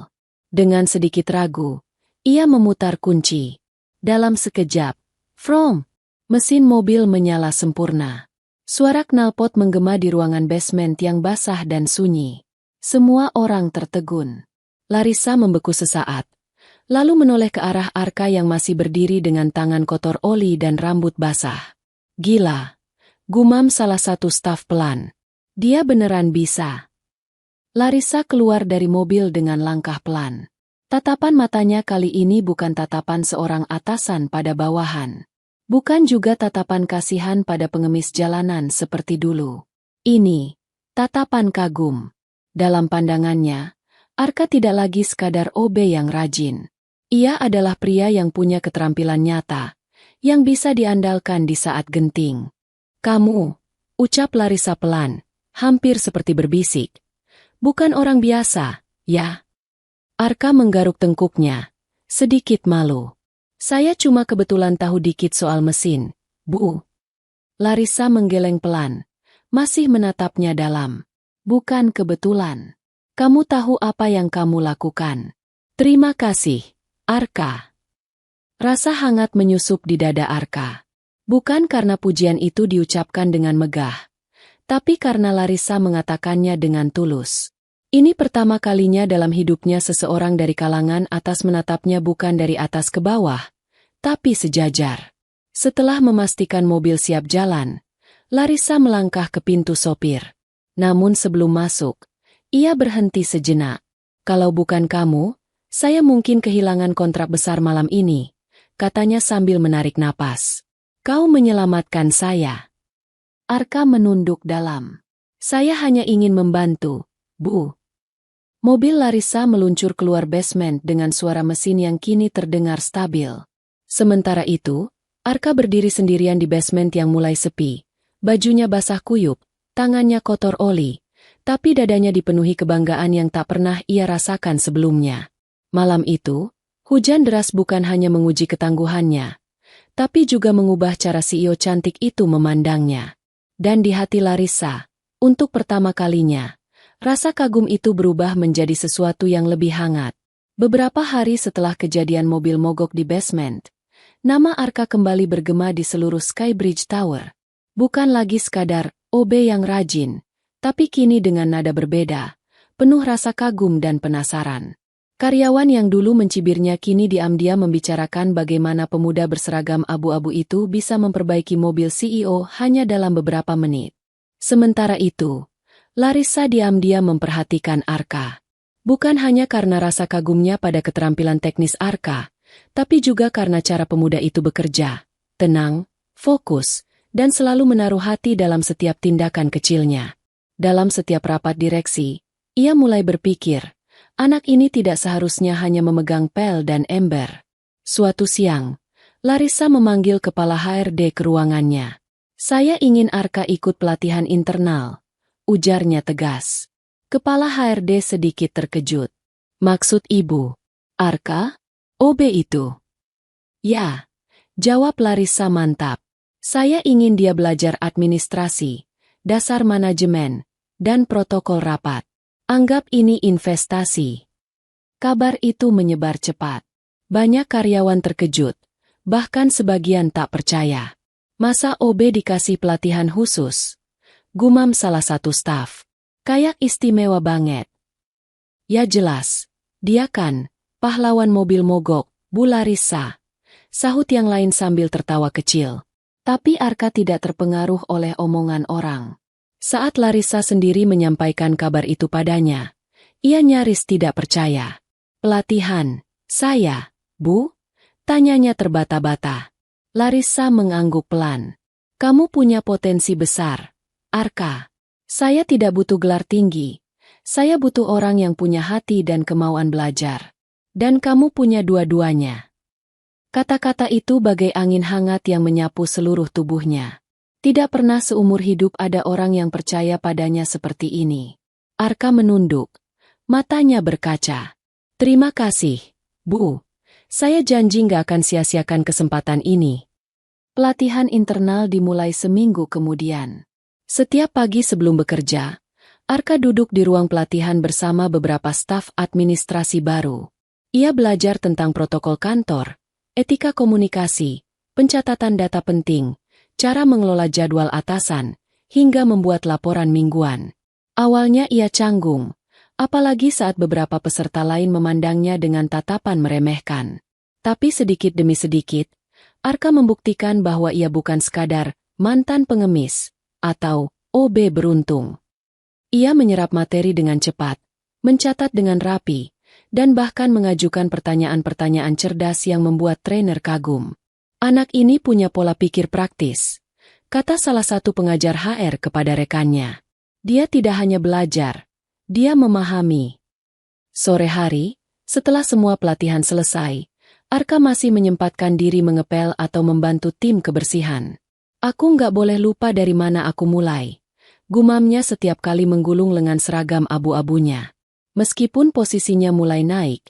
Dengan sedikit ragu, ia memutar kunci. Dalam sekejap, from, mesin mobil menyala sempurna. Suara knalpot menggema di ruangan basement yang basah dan sunyi. Semua orang tertegun. Larissa membeku sesaat, lalu menoleh ke arah Arka yang masih berdiri dengan tangan kotor oli dan rambut basah. "Gila," gumam salah satu staf pelan. "Dia beneran bisa." Larissa keluar dari mobil dengan langkah pelan. Tatapan matanya kali ini bukan tatapan seorang atasan pada bawahan. Bukan juga tatapan kasihan pada pengemis jalanan seperti dulu. Ini tatapan kagum. Dalam pandangannya, Arka tidak lagi sekadar OB yang rajin. Ia adalah pria yang punya keterampilan nyata, yang bisa diandalkan di saat genting. "Kamu," ucap Larissa pelan, hampir seperti berbisik. "Bukan orang biasa, ya?" Arka menggaruk tengkuknya, sedikit malu. "Saya cuma kebetulan tahu dikit soal mesin, Bu." Larissa menggeleng pelan, masih menatapnya dalam. "Bukan kebetulan. Kamu tahu apa yang kamu lakukan." "Terima kasih, Arka." Rasa hangat menyusup di dada Arka. Bukan karena pujian itu diucapkan dengan megah, tapi karena Larissa mengatakannya dengan tulus. Ini pertama kalinya dalam hidupnya seseorang dari kalangan atas menatapnya bukan dari atas ke bawah, tapi sejajar. Setelah memastikan mobil siap jalan, Larissa melangkah ke pintu sopir. Namun sebelum masuk, ia berhenti sejenak. "Kalau bukan kamu, saya mungkin kehilangan kontrak besar malam ini," katanya sambil menarik napas. "Kau menyelamatkan saya." Arka menunduk dalam. "Saya hanya ingin membantu, Bu." Mobil Larissa meluncur keluar basement dengan suara mesin yang kini terdengar stabil. Sementara itu, Arka berdiri sendirian di basement yang mulai sepi. Bajunya basah kuyup, tangannya kotor oli, tapi dadanya dipenuhi kebanggaan yang tak pernah ia rasakan sebelumnya. Malam itu, hujan deras bukan hanya menguji ketangguhannya, tapi juga mengubah cara CEO cantik itu memandangnya. Dan di hati Larissa, untuk pertama kalinya, rasa kagum itu berubah menjadi sesuatu yang lebih hangat. Beberapa hari setelah kejadian mobil mogok di basement, nama Arka kembali bergema di seluruh Skybridge Tower. Bukan lagi sekadar OB yang rajin, tapi kini dengan nada berbeda, penuh rasa kagum dan penasaran. Karyawan yang dulu mencibirnya kini diam-diam membicarakan bagaimana pemuda berseragam abu-abu itu bisa memperbaiki mobil CEO hanya dalam beberapa menit. Sementara itu, Larissa diam-diam memperhatikan Arka. Bukan hanya karena rasa kagumnya pada keterampilan teknis Arka, tapi juga karena cara pemuda itu bekerja, tenang, fokus, dan selalu menaruh hati dalam setiap tindakan kecilnya. Dalam setiap rapat direksi, ia mulai berpikir, anak ini tidak seharusnya hanya memegang pel dan ember. Suatu siang, Larissa memanggil kepala HRD ke ruangannya. "Saya ingin Arka ikut pelatihan internal," ujarnya tegas. Kepala HRD sedikit terkejut. "Maksud ibu, Arka? OB itu?" "Ya," jawab Larissa mantap. "Saya ingin dia belajar administrasi, dasar manajemen, dan protokol rapat. Anggap ini investasi." Kabar itu menyebar cepat. Banyak karyawan terkejut, bahkan sebagian tak percaya. "Masa OB dikasih pelatihan khusus?" gumam salah satu staf. "Kayak istimewa banget." "Ya jelas, dia kan pahlawan mobil mogok, Bu Larissa," sahut yang lain sambil tertawa kecil. Tapi Arka tidak terpengaruh oleh omongan orang. Saat Larissa sendiri menyampaikan kabar itu padanya, ia nyaris tidak percaya. "Pelatihan, saya, Bu?" tanyanya terbata-bata. Larissa mengangguk pelan. "Kamu punya potensi besar, Arka. Saya tidak butuh gelar tinggi. Saya butuh orang yang punya hati dan kemauan belajar. Dan kamu punya dua-duanya." Kata-kata itu bagai angin hangat yang menyapu seluruh tubuhnya. Tidak pernah seumur hidup ada orang yang percaya padanya seperti ini. Arka menunduk. Matanya berkaca. "Terima kasih, Bu. Saya janji nggak akan sia-siakan kesempatan ini." Pelatihan internal dimulai seminggu kemudian. Setiap pagi sebelum bekerja, Arka duduk di ruang pelatihan bersama beberapa staf administrasi baru. Ia belajar tentang protokol kantor, etika komunikasi, pencatatan data penting, cara mengelola jadwal atasan, hingga membuat laporan mingguan. Awalnya ia canggung, apalagi saat beberapa peserta lain memandangnya dengan tatapan meremehkan. Tapi sedikit demi sedikit, Arka membuktikan bahwa ia bukan sekadar mantan pengemis atau OB beruntung. Ia menyerap materi dengan cepat, mencatat dengan rapi, dan bahkan mengajukan pertanyaan-pertanyaan cerdas yang membuat trainer kagum. "Anak ini punya pola pikir praktis," kata salah satu pengajar HR kepada rekannya. "Dia tidak hanya belajar, dia memahami." Sore hari, setelah semua pelatihan selesai, Arka masih menyempatkan diri mengepel atau membantu tim kebersihan. "Aku nggak boleh lupa dari mana aku mulai," gumamnya setiap kali menggulung lengan seragam abu-abunya. Meskipun posisinya mulai naik,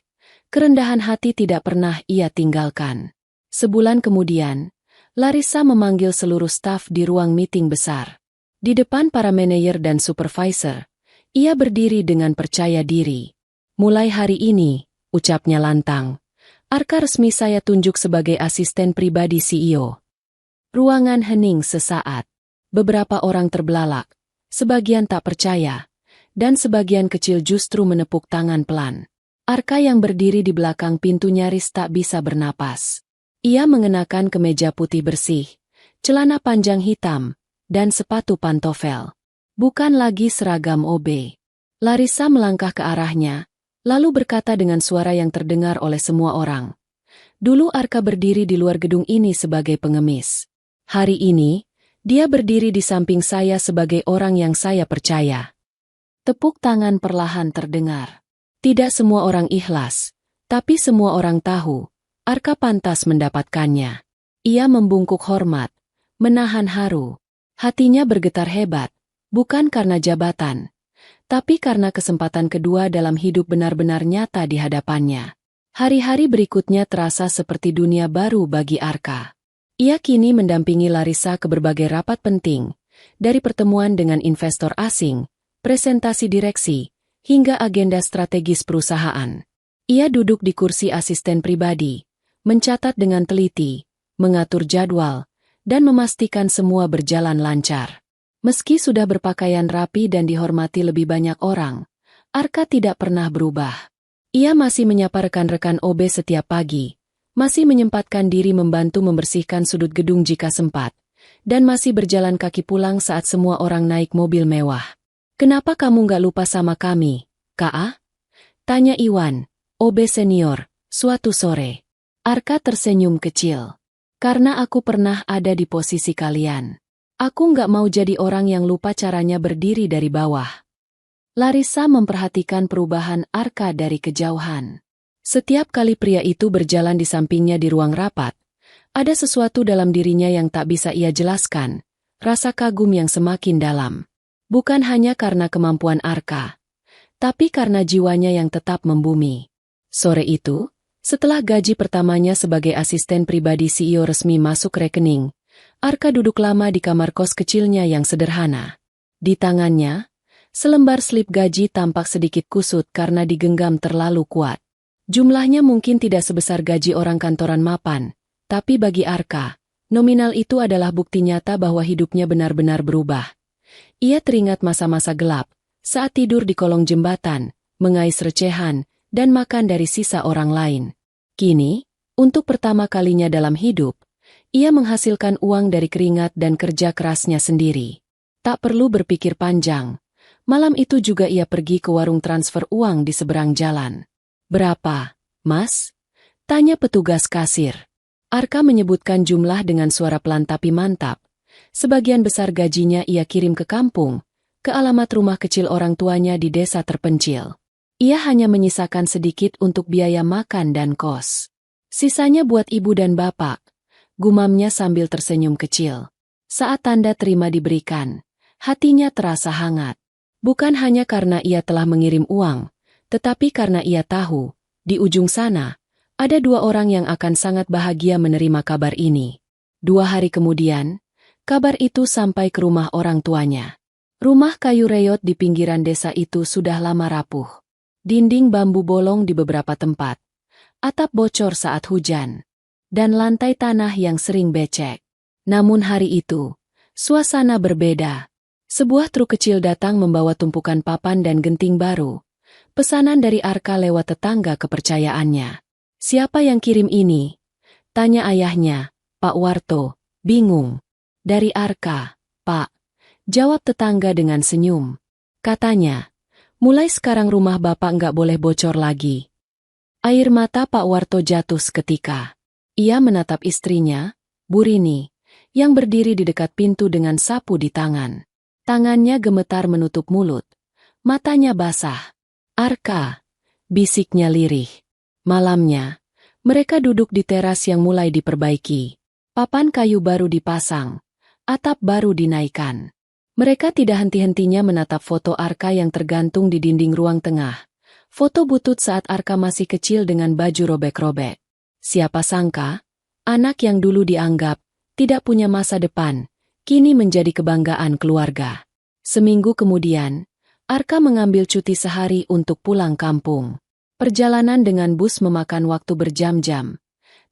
kerendahan hati tidak pernah ia tinggalkan. Sebulan kemudian, Larissa memanggil seluruh staf di ruang meeting besar. Di depan para manajer dan supervisor, ia berdiri dengan percaya diri. "Mulai hari ini," ucapnya lantang, "Arka resmi saya tunjuk sebagai asisten pribadi CEO." Ruangan hening sesaat. Beberapa orang terbelalak, sebagian tak percaya, dan sebagian kecil justru menepuk tangan pelan. Arka yang berdiri di belakang pintu nyaris tak bisa bernapas. Ia mengenakan kemeja putih bersih, celana panjang hitam, dan sepatu pantofel. Bukan lagi seragam OB. Larissa melangkah ke arahnya, lalu berkata dengan suara yang terdengar oleh semua orang. "Dulu Arka berdiri di luar gedung ini sebagai pengemis. Hari ini, dia berdiri di samping saya sebagai orang yang saya percaya." Tepuk tangan perlahan terdengar. Tidak semua orang ikhlas, tapi semua orang tahu Arka pantas mendapatkannya. Ia membungkuk hormat, menahan haru. Hatinya bergetar hebat, bukan karena jabatan, tapi karena kesempatan kedua dalam hidup benar-benar nyata di hadapannya. Hari-hari berikutnya terasa seperti dunia baru bagi Arka. Ia kini mendampingi Larissa ke berbagai rapat penting, dari pertemuan dengan investor asing, presentasi direksi, hingga agenda strategis perusahaan. Ia duduk di kursi asisten pribadi, mencatat dengan teliti, mengatur jadwal, dan memastikan semua berjalan lancar. Meski sudah berpakaian rapi dan dihormati lebih banyak orang, Arka tidak pernah berubah. Ia masih menyapa rekan-rekan OB setiap pagi, masih menyempatkan diri membantu membersihkan sudut gedung jika sempat, dan masih berjalan kaki pulang saat semua orang naik mobil mewah. "Kenapa kamu nggak lupa sama kami, Kak?" tanya Iwan, OB senior, suatu sore. Arka tersenyum kecil. "Karena aku pernah ada di posisi kalian. Aku nggak mau jadi orang yang lupa caranya berdiri dari bawah." Larissa memperhatikan perubahan Arka dari kejauhan. Setiap kali pria itu berjalan di sampingnya di ruang rapat, ada sesuatu dalam dirinya yang tak bisa ia jelaskan, rasa kagum yang semakin dalam. Bukan hanya karena kemampuan Arka, tapi karena jiwanya yang tetap membumi. Sore itu, setelah gaji pertamanya sebagai asisten pribadi CEO resmi masuk rekening, Arka duduk lama di kamar kos kecilnya yang sederhana. Di tangannya, selembar slip gaji tampak sedikit kusut karena digenggam terlalu kuat. Jumlahnya mungkin tidak sebesar gaji orang kantoran mapan, tapi bagi Arka, nominal itu adalah bukti nyata bahwa hidupnya benar-benar berubah. Ia teringat masa-masa gelap, saat tidur di kolong jembatan, mengais recehan, dan makan dari sisa orang lain. Kini, untuk pertama kalinya dalam hidup, ia menghasilkan uang dari keringat dan kerja kerasnya sendiri. Tak perlu berpikir panjang. Malam itu juga ia pergi ke warung transfer uang di seberang jalan. "Berapa, Mas?" tanya petugas kasir. Arka menyebutkan jumlah dengan suara pelan tapi mantap. Sebagian besar gajinya ia kirim ke kampung, ke alamat rumah kecil orang tuanya di desa terpencil. Ia hanya menyisakan sedikit untuk biaya makan dan kos. Sisanya buat ibu dan bapak, gumamnya sambil tersenyum kecil. Saat tanda terima diberikan, hatinya terasa hangat. Bukan hanya karena ia telah mengirim uang, tetapi karena ia tahu, di ujung sana, ada dua orang yang akan sangat bahagia menerima kabar ini. 2 hari kemudian, kabar itu sampai ke rumah orang tuanya. Rumah kayu reyot di pinggiran desa itu sudah lama rapuh. Dinding bambu bolong di beberapa tempat, atap bocor saat hujan, dan lantai tanah yang sering becek. Namun hari itu, suasana berbeda. Sebuah truk kecil datang membawa tumpukan papan dan genting baru. Pesanan dari Arka lewat tetangga kepercayaannya. "Siapa yang kirim ini?" tanya ayahnya, Pak Warto, bingung. "Dari Arka, Pak," jawab tetangga dengan senyum. Katanya, "Mulai sekarang rumah Bapak nggak boleh bocor lagi." Air mata Pak Warto jatuh seketika. Ia menatap istrinya, Bu Rini, yang berdiri di dekat pintu dengan sapu di tangan. Tangannya gemetar menutup mulut. Matanya basah. "Arka," bisiknya lirih. Malamnya, mereka duduk di teras yang mulai diperbaiki. Papan kayu baru dipasang. Atap baru dinaikkan. Mereka tidak henti-hentinya menatap foto Arka yang tergantung di dinding ruang tengah. Foto butut saat Arka masih kecil dengan baju robek-robek. Siapa sangka, anak yang dulu dianggap tidak punya masa depan, kini menjadi kebanggaan keluarga. Seminggu kemudian, Arka mengambil cuti sehari untuk pulang kampung. Perjalanan dengan bus memakan waktu berjam-jam,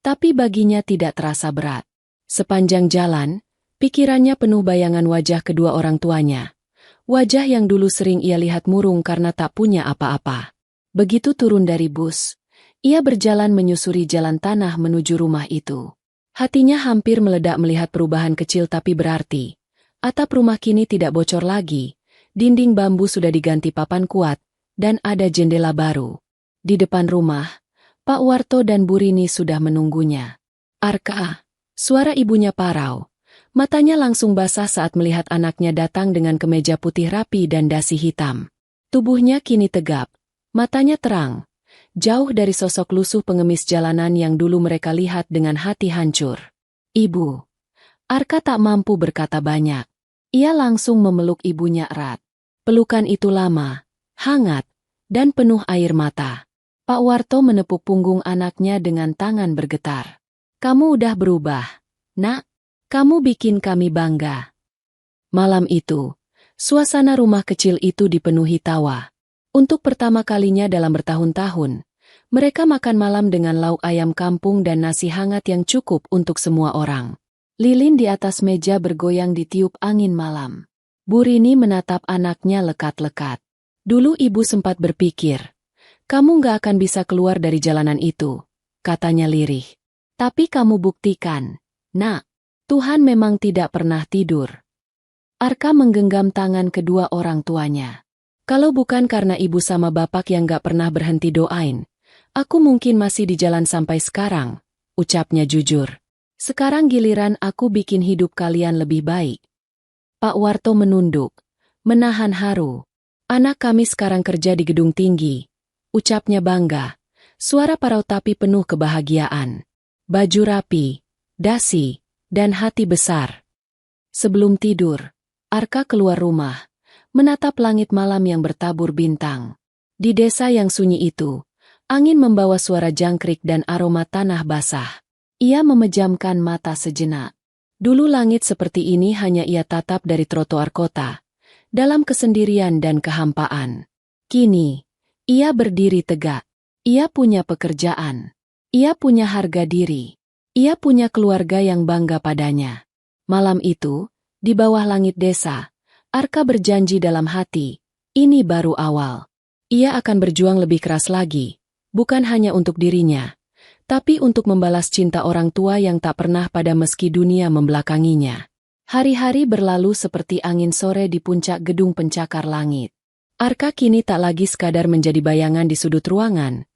tapi baginya tidak terasa berat. Sepanjang jalan, pikirannya penuh bayangan wajah kedua orang tuanya. Wajah yang dulu sering ia lihat murung karena tak punya apa-apa. Begitu turun dari bus, ia berjalan menyusuri jalan tanah menuju rumah itu. Hatinya hampir meledak melihat perubahan kecil tapi berarti. Atap rumah kini tidak bocor lagi, dinding bambu sudah diganti papan kuat, dan ada jendela baru. Di depan rumah, Pak Warto dan Bu Rini sudah menunggunya. "Arka," suara ibunya parau. Matanya langsung basah saat melihat anaknya datang dengan kemeja putih rapi dan dasi hitam. Tubuhnya kini tegap, matanya terang, jauh dari sosok lusuh pengemis jalanan yang dulu mereka lihat dengan hati hancur. "Ibu." Arka tak mampu berkata banyak. Ia langsung memeluk ibunya erat. Pelukan itu lama, hangat, dan penuh air mata. Pak Warto menepuk punggung anaknya dengan tangan bergetar. "Kamu udah berubah, Nak. Kamu bikin kami bangga." Malam itu, suasana rumah kecil itu dipenuhi tawa. Untuk pertama kalinya dalam bertahun-tahun, mereka makan malam dengan lauk ayam kampung dan nasi hangat yang cukup untuk semua orang. Lilin di atas meja bergoyang ditiup angin malam. Bu Rini menatap anaknya lekat-lekat. Dulu ibu sempat berpikir, kamu gak akan bisa keluar dari jalanan itu, katanya lirih. Tapi kamu buktikan, Nak. Tuhan memang tidak pernah tidur. Arka menggenggam tangan kedua orang tuanya. Kalau bukan karena ibu sama bapak yang gak pernah berhenti doain, aku mungkin masih di jalan sampai sekarang, ucapnya jujur. Sekarang giliran aku bikin hidup kalian lebih baik. Pak Warto menunduk, menahan haru. Anak kami sekarang kerja di gedung tinggi, ucapnya bangga. Suara parau tapi penuh kebahagiaan. Baju rapi, dasi, dan hati besar. Sebelum tidur, Arka keluar rumah, menatap langit malam yang bertabur bintang. Di desa yang sunyi itu, angin membawa suara jangkrik dan aroma tanah basah. Ia memejamkan mata sejenak. Dulu langit seperti ini hanya ia tatap dari trotoar kota, dalam kesendirian dan kehampaan. Kini, ia berdiri tegak. Ia punya pekerjaan. Ia punya harga diri. Ia punya keluarga yang bangga padanya. Malam itu, di bawah langit desa, Arka berjanji dalam hati, ini baru awal. Ia akan berjuang lebih keras lagi, bukan hanya untuk dirinya, tapi untuk membalas cinta orang tua yang tak pernah pada meski dunia membelakanginya. Hari-hari berlalu seperti angin sore di puncak gedung pencakar langit. Arka kini tak lagi sekadar menjadi bayangan di sudut ruangan,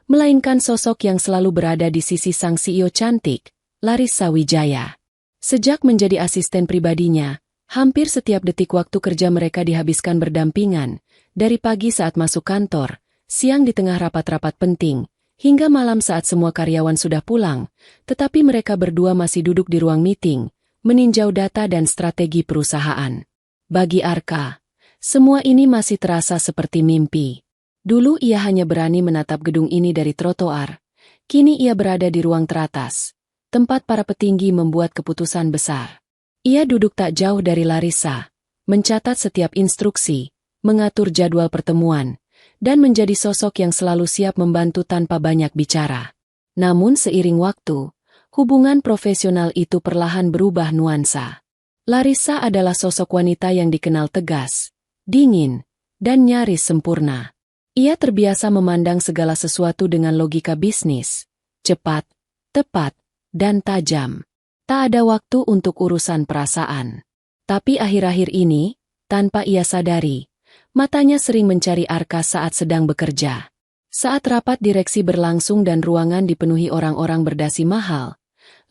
melainkan sosok yang selalu berada di sisi sang CEO cantik, Larissa Wijaya. Sejak menjadi asisten pribadinya, hampir setiap detik waktu kerja mereka dihabiskan berdampingan, dari pagi saat masuk kantor, siang di tengah rapat-rapat penting, hingga malam saat semua karyawan sudah pulang, tetapi mereka berdua masih duduk di ruang meeting, meninjau data dan strategi perusahaan. Bagi Arka, semua ini masih terasa seperti mimpi. Dulu ia hanya berani menatap gedung ini dari trotoar, kini ia berada di ruang teratas, tempat para petinggi membuat keputusan besar. Ia duduk tak jauh dari Larissa, mencatat setiap instruksi, mengatur jadwal pertemuan, dan menjadi sosok yang selalu siap membantu tanpa banyak bicara. Namun seiring waktu, hubungan profesional itu perlahan berubah nuansa. Larissa adalah sosok wanita yang dikenal tegas, dingin, dan nyaris sempurna. Ia terbiasa memandang segala sesuatu dengan logika bisnis, cepat, tepat, dan tajam. Tak ada waktu untuk urusan perasaan. Tapi akhir-akhir ini, tanpa ia sadari, matanya sering mencari Arka saat sedang bekerja. Saat rapat direksi berlangsung dan ruangan dipenuhi orang-orang berdasi mahal,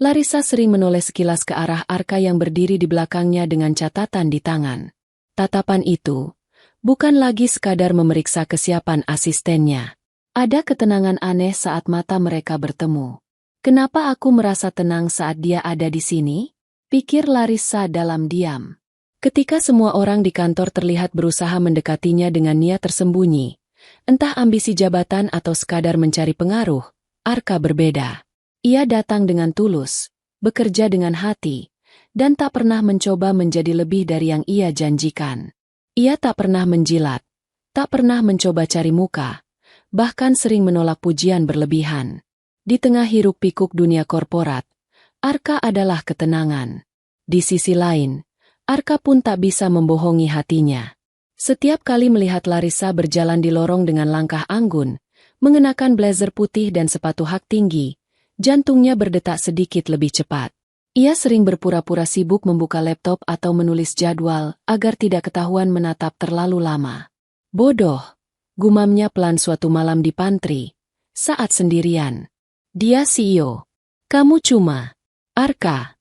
Larissa sering menoleh sekilas ke arah Arka yang berdiri di belakangnya dengan catatan di tangan. Tatapan itu bukan lagi sekadar memeriksa kesiapan asistennya. Ada ketenangan aneh saat mata mereka bertemu. Kenapa aku merasa tenang saat dia ada di sini? Pikir Larissa dalam diam. Ketika semua orang di kantor terlihat berusaha mendekatinya dengan niat tersembunyi, entah ambisi jabatan atau sekadar mencari pengaruh, Arka berbeda. Ia datang dengan tulus, bekerja dengan hati, dan tak pernah mencoba menjadi lebih dari yang ia janjikan. Ia tak pernah menjilat, tak pernah mencoba cari muka, bahkan sering menolak pujian berlebihan. Di tengah hiruk-pikuk dunia korporat, Arka adalah ketenangan. Di sisi lain, Arka pun tak bisa membohongi hatinya. Setiap kali melihat Larissa berjalan di lorong dengan langkah anggun, mengenakan blazer putih dan sepatu hak tinggi, jantungnya berdetak sedikit lebih cepat. Ia sering berpura-pura sibuk membuka laptop atau menulis jadwal agar tidak ketahuan menatap terlalu lama. Bodoh, gumamnya pelan suatu malam di pantry, saat sendirian. Dia CEO. Kamu cuma Arka.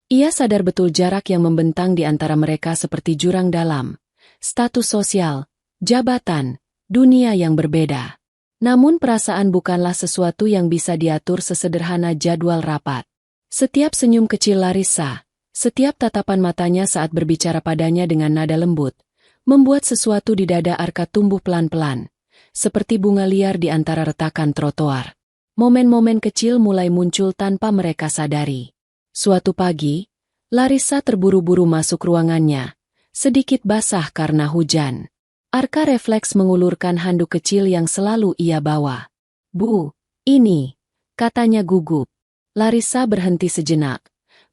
Ia sadar betul jarak yang membentang di antara mereka seperti jurang dalam. Status sosial, jabatan, dunia yang berbeda. Namun perasaan bukanlah sesuatu yang bisa diatur sesederhana jadwal rapat. Setiap senyum kecil Larissa, setiap tatapan matanya saat berbicara padanya dengan nada lembut, membuat sesuatu di dada Arka tumbuh pelan-pelan, seperti bunga liar di antara retakan trotoar. Momen-momen kecil mulai muncul tanpa mereka sadari. Suatu pagi, Larissa terburu-buru masuk ruangannya, sedikit basah karena hujan. Arka refleks mengulurkan handuk kecil yang selalu ia bawa. "Bu, ini," katanya gugup. Larissa berhenti sejenak,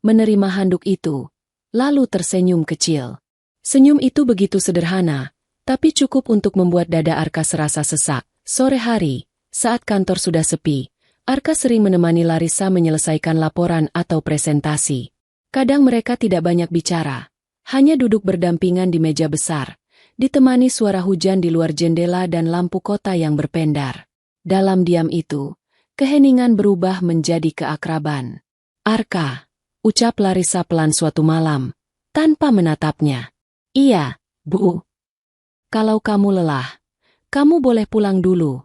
menerima handuk itu, lalu tersenyum kecil. Senyum itu begitu sederhana, tapi cukup untuk membuat dada Arka serasa sesak. Sore hari, saat kantor sudah sepi, Arka sering menemani Larissa menyelesaikan laporan atau presentasi. Kadang mereka tidak banyak bicara, hanya duduk berdampingan di meja besar, ditemani suara hujan di luar jendela dan lampu kota yang berpendar. Dalam diam itu, keheningan berubah menjadi keakraban. "Arka," ucap Larissa pelan suatu malam, tanpa menatapnya. "Iya, Bu. Kalau kamu lelah, kamu boleh pulang dulu."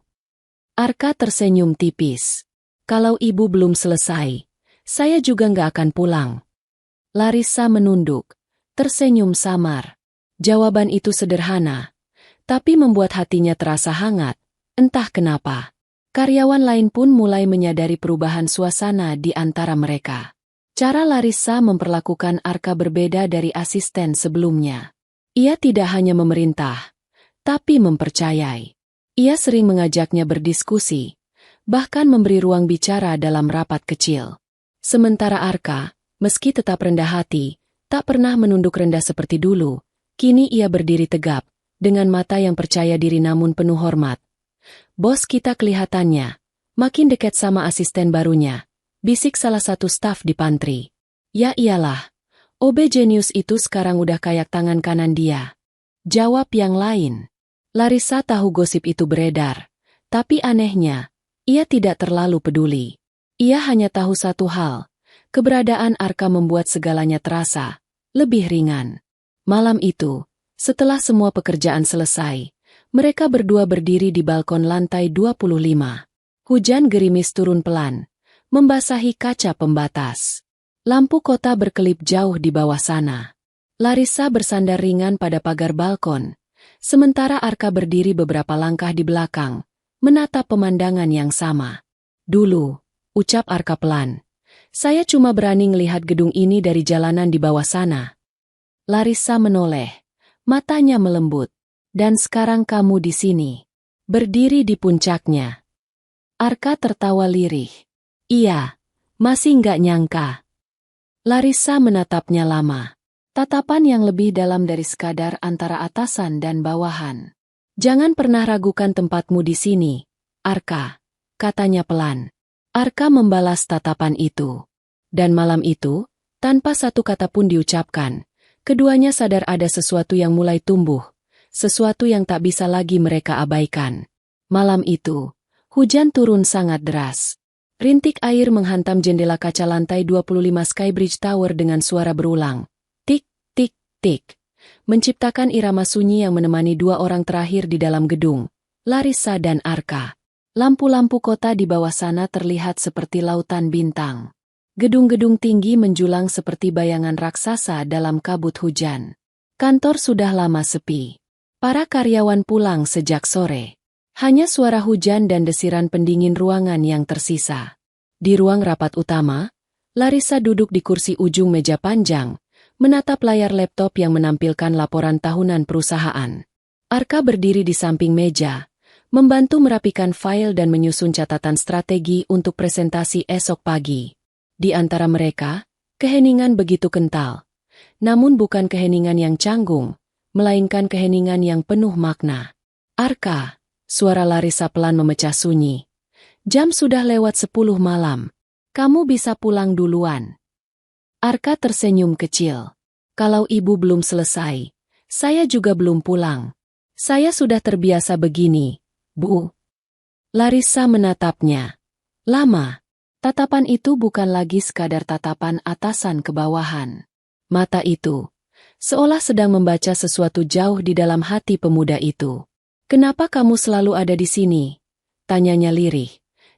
Arka tersenyum tipis. "Kalau ibu belum selesai, saya juga nggak akan pulang." Larissa menunduk, tersenyum samar. Jawaban itu sederhana, tapi membuat hatinya terasa hangat, entah kenapa. Karyawan lain pun mulai menyadari perubahan suasana di antara mereka. Cara Larissa memperlakukan Arka berbeda dari asisten sebelumnya. Ia tidak hanya memerintah, tapi mempercayai. Ia sering mengajaknya berdiskusi, bahkan memberi ruang bicara dalam rapat kecil. Sementara Arka, meski tetap rendah hati, tak pernah menunduk rendah seperti dulu. Kini ia berdiri tegap, dengan mata yang percaya diri namun penuh hormat. "Bos kita kelihatannya makin dekat sama asisten barunya," bisik salah satu staf di pantry. "Ya iyalah, OB jenius itu sekarang udah kayak tangan kanan dia," jawab yang lain. Larissa tahu gosip itu beredar, tapi anehnya, ia tidak terlalu peduli. Ia hanya tahu satu hal, keberadaan Arka membuat segalanya terasa lebih ringan. Malam itu, setelah semua pekerjaan selesai, mereka berdua berdiri di balkon lantai 25. Hujan gerimis turun pelan, membasahi kaca pembatas. Lampu kota berkelip jauh di bawah sana. Larissa bersandar ringan pada pagar balkon, sementara Arka berdiri beberapa langkah di belakang, menatap pemandangan yang sama. "Dulu," ucap Arka pelan, "saya cuma berani ngelihat gedung ini dari jalanan di bawah sana." Larissa menoleh, matanya melembut. "Dan sekarang kamu di sini, berdiri di puncaknya." Arka tertawa lirih. "Iya, masih nggak nyangka." Larissa menatapnya lama. Tatapan yang lebih dalam dari sekadar antara atasan dan bawahan. "Jangan pernah ragukan tempatmu di sini, Arka," katanya pelan. Arka membalas tatapan itu. Dan malam itu, tanpa satu kata pun diucapkan, keduanya sadar ada sesuatu yang mulai tumbuh, sesuatu yang tak bisa lagi mereka abaikan. Malam itu, hujan turun sangat deras. Rintik air menghantam jendela kaca lantai 25 Skybridge Tower dengan suara berulang. Tik, tik, tik. Menciptakan irama sunyi yang menemani dua orang terakhir di dalam gedung, Larissa dan Arka. Lampu-lampu kota di bawah sana terlihat seperti lautan bintang. Gedung-gedung tinggi menjulang seperti bayangan raksasa dalam kabut hujan. Kantor sudah lama sepi. Para karyawan pulang sejak sore. Hanya suara hujan dan desiran pendingin ruangan yang tersisa. Di ruang rapat utama, Larissa duduk di kursi ujung meja panjang, menatap layar laptop yang menampilkan laporan tahunan perusahaan. Arka berdiri di samping meja, membantu merapikan file dan menyusun catatan strategi untuk presentasi esok pagi. Di antara mereka, keheningan begitu kental. Namun bukan keheningan yang canggung, melainkan keheningan yang penuh makna. "Arka," suara Larissa pelan memecah sunyi. "Jam sudah lewat 10 malam. Kamu bisa pulang duluan." Arka tersenyum kecil. "Kalau ibu belum selesai, saya juga belum pulang. Saya sudah terbiasa begini, Bu." Larissa menatapnya. Lama. Tatapan itu bukan lagi sekadar tatapan atasan ke bawahan. Mata itu, seolah sedang membaca sesuatu jauh di dalam hati pemuda itu. "Kenapa kamu selalu ada di sini?" tanyanya lirih.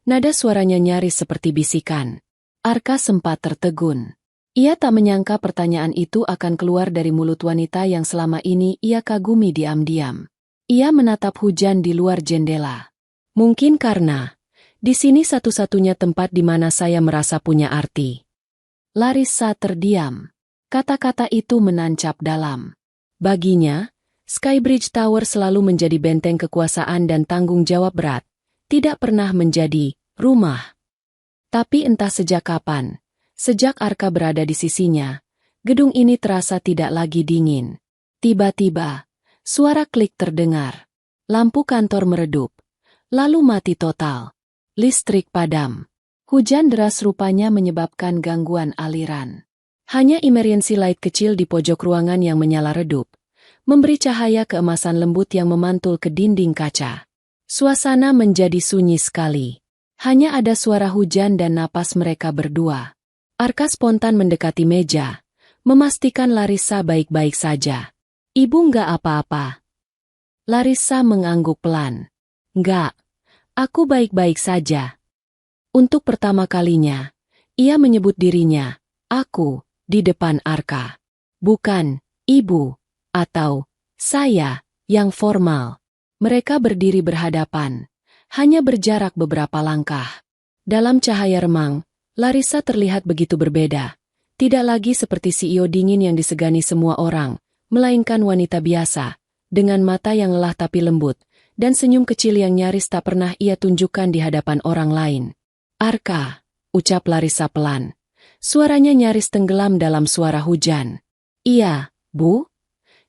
Nada suaranya nyaris seperti bisikan. Arka sempat tertegun. Ia tak menyangka pertanyaan itu akan keluar dari mulut wanita yang selama ini ia kagumi diam-diam. Ia menatap hujan di luar jendela. "Mungkin karena di sini satu-satunya tempat di mana saya merasa punya arti." Larissa terdiam. Kata-kata itu menancap dalam. Baginya, Skybridge Tower selalu menjadi benteng kekuasaan dan tanggung jawab berat, tidak pernah menjadi rumah. Tapi entah sejak kapan, sejak Arka berada di sisinya, gedung ini terasa tidak lagi dingin. Tiba-tiba, suara klik terdengar. Lampu kantor meredup. Lalu mati total. Listrik padam. Hujan deras rupanya menyebabkan gangguan aliran. Hanya emergency light kecil di pojok ruangan yang menyala redup, memberi cahaya keemasan lembut yang memantul ke dinding kaca. Suasana menjadi sunyi sekali. Hanya ada suara hujan dan napas mereka berdua. Arka spontan mendekati meja, memastikan Larissa baik-baik saja. Ibu nggak apa-apa. Larissa mengangguk pelan. Nggak, aku baik-baik saja. Untuk pertama kalinya, ia menyebut dirinya, aku, di depan Arka. Bukan, ibu, atau saya, yang formal. Mereka berdiri berhadapan, hanya berjarak beberapa langkah. Dalam cahaya remang, Larissa terlihat begitu berbeda. Tidak lagi seperti CEO dingin yang disegani semua orang, melainkan wanita biasa, dengan mata yang lelah tapi lembut, dan senyum kecil yang nyaris tak pernah ia tunjukkan di hadapan orang lain. Arka, ucap Larissa pelan. Suaranya nyaris tenggelam dalam suara hujan. Iya, Bu?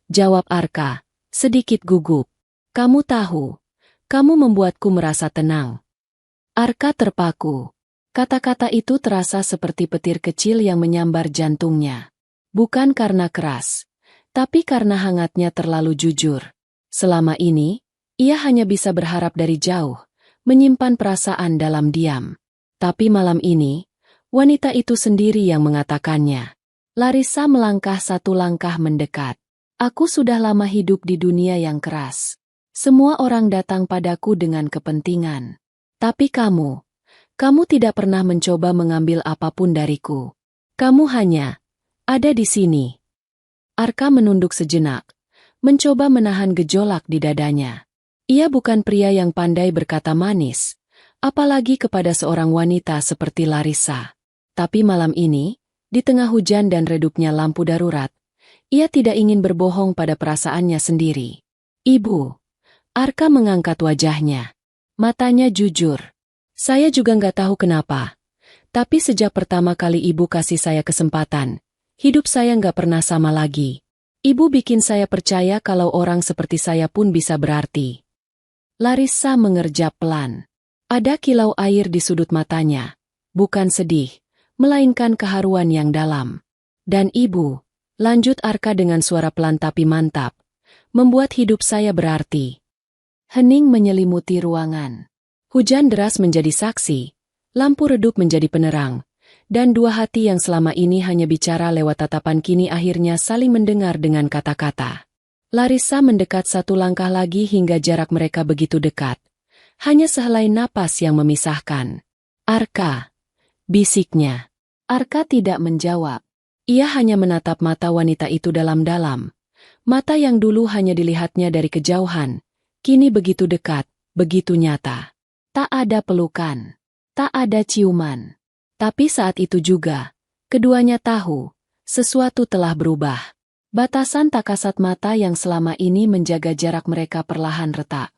Jawab Arka, sedikit gugup. Kamu tahu, kamu membuatku merasa tenang. Arka terpaku. Kata-kata itu terasa seperti petir kecil yang menyambar jantungnya. Bukan karena keras, tapi karena hangatnya terlalu jujur. Selama ini, ia hanya bisa berharap dari jauh, menyimpan perasaan dalam diam. Tapi malam ini, wanita itu sendiri yang mengatakannya. Larissa melangkah satu langkah mendekat. Aku sudah lama hidup di dunia yang keras. Semua orang datang padaku dengan kepentingan. Tapi kamu tidak pernah mencoba mengambil apapun dariku. Kamu hanya ada di sini. Arka menunduk sejenak, mencoba menahan gejolak di dadanya. Ia bukan pria yang pandai berkata manis, apalagi kepada seorang wanita seperti Larissa. Tapi malam ini, di tengah hujan dan redupnya lampu darurat, ia tidak ingin berbohong pada perasaannya sendiri. Ibu. Arka mengangkat wajahnya. Matanya jujur. Saya juga nggak tahu kenapa. Tapi sejak pertama kali ibu kasih saya kesempatan, hidup saya nggak pernah sama lagi. Ibu bikin saya percaya kalau orang seperti saya pun bisa berarti. Larissa mengerjap pelan. Ada kilau air di sudut matanya. Bukan sedih, melainkan keharuan yang dalam. Dan ibu, lanjut Arka dengan suara pelan tapi mantap, membuat hidup saya berarti. Hening menyelimuti ruangan. Hujan deras menjadi saksi, lampu redup menjadi penerang, dan dua hati yang selama ini hanya bicara lewat tatapan kini akhirnya saling mendengar dengan kata-kata. Larissa mendekat satu langkah lagi hingga jarak mereka begitu dekat. Hanya sehelai napas yang memisahkan. Arka, bisiknya. Arka tidak menjawab. Ia hanya menatap mata wanita itu dalam-dalam. Mata yang dulu hanya dilihatnya dari kejauhan, kini begitu dekat, begitu nyata. Tak ada pelukan, tak ada ciuman. Tapi saat itu juga, keduanya tahu, sesuatu telah berubah. Batasan tak kasat mata yang selama ini menjaga jarak mereka perlahan retak.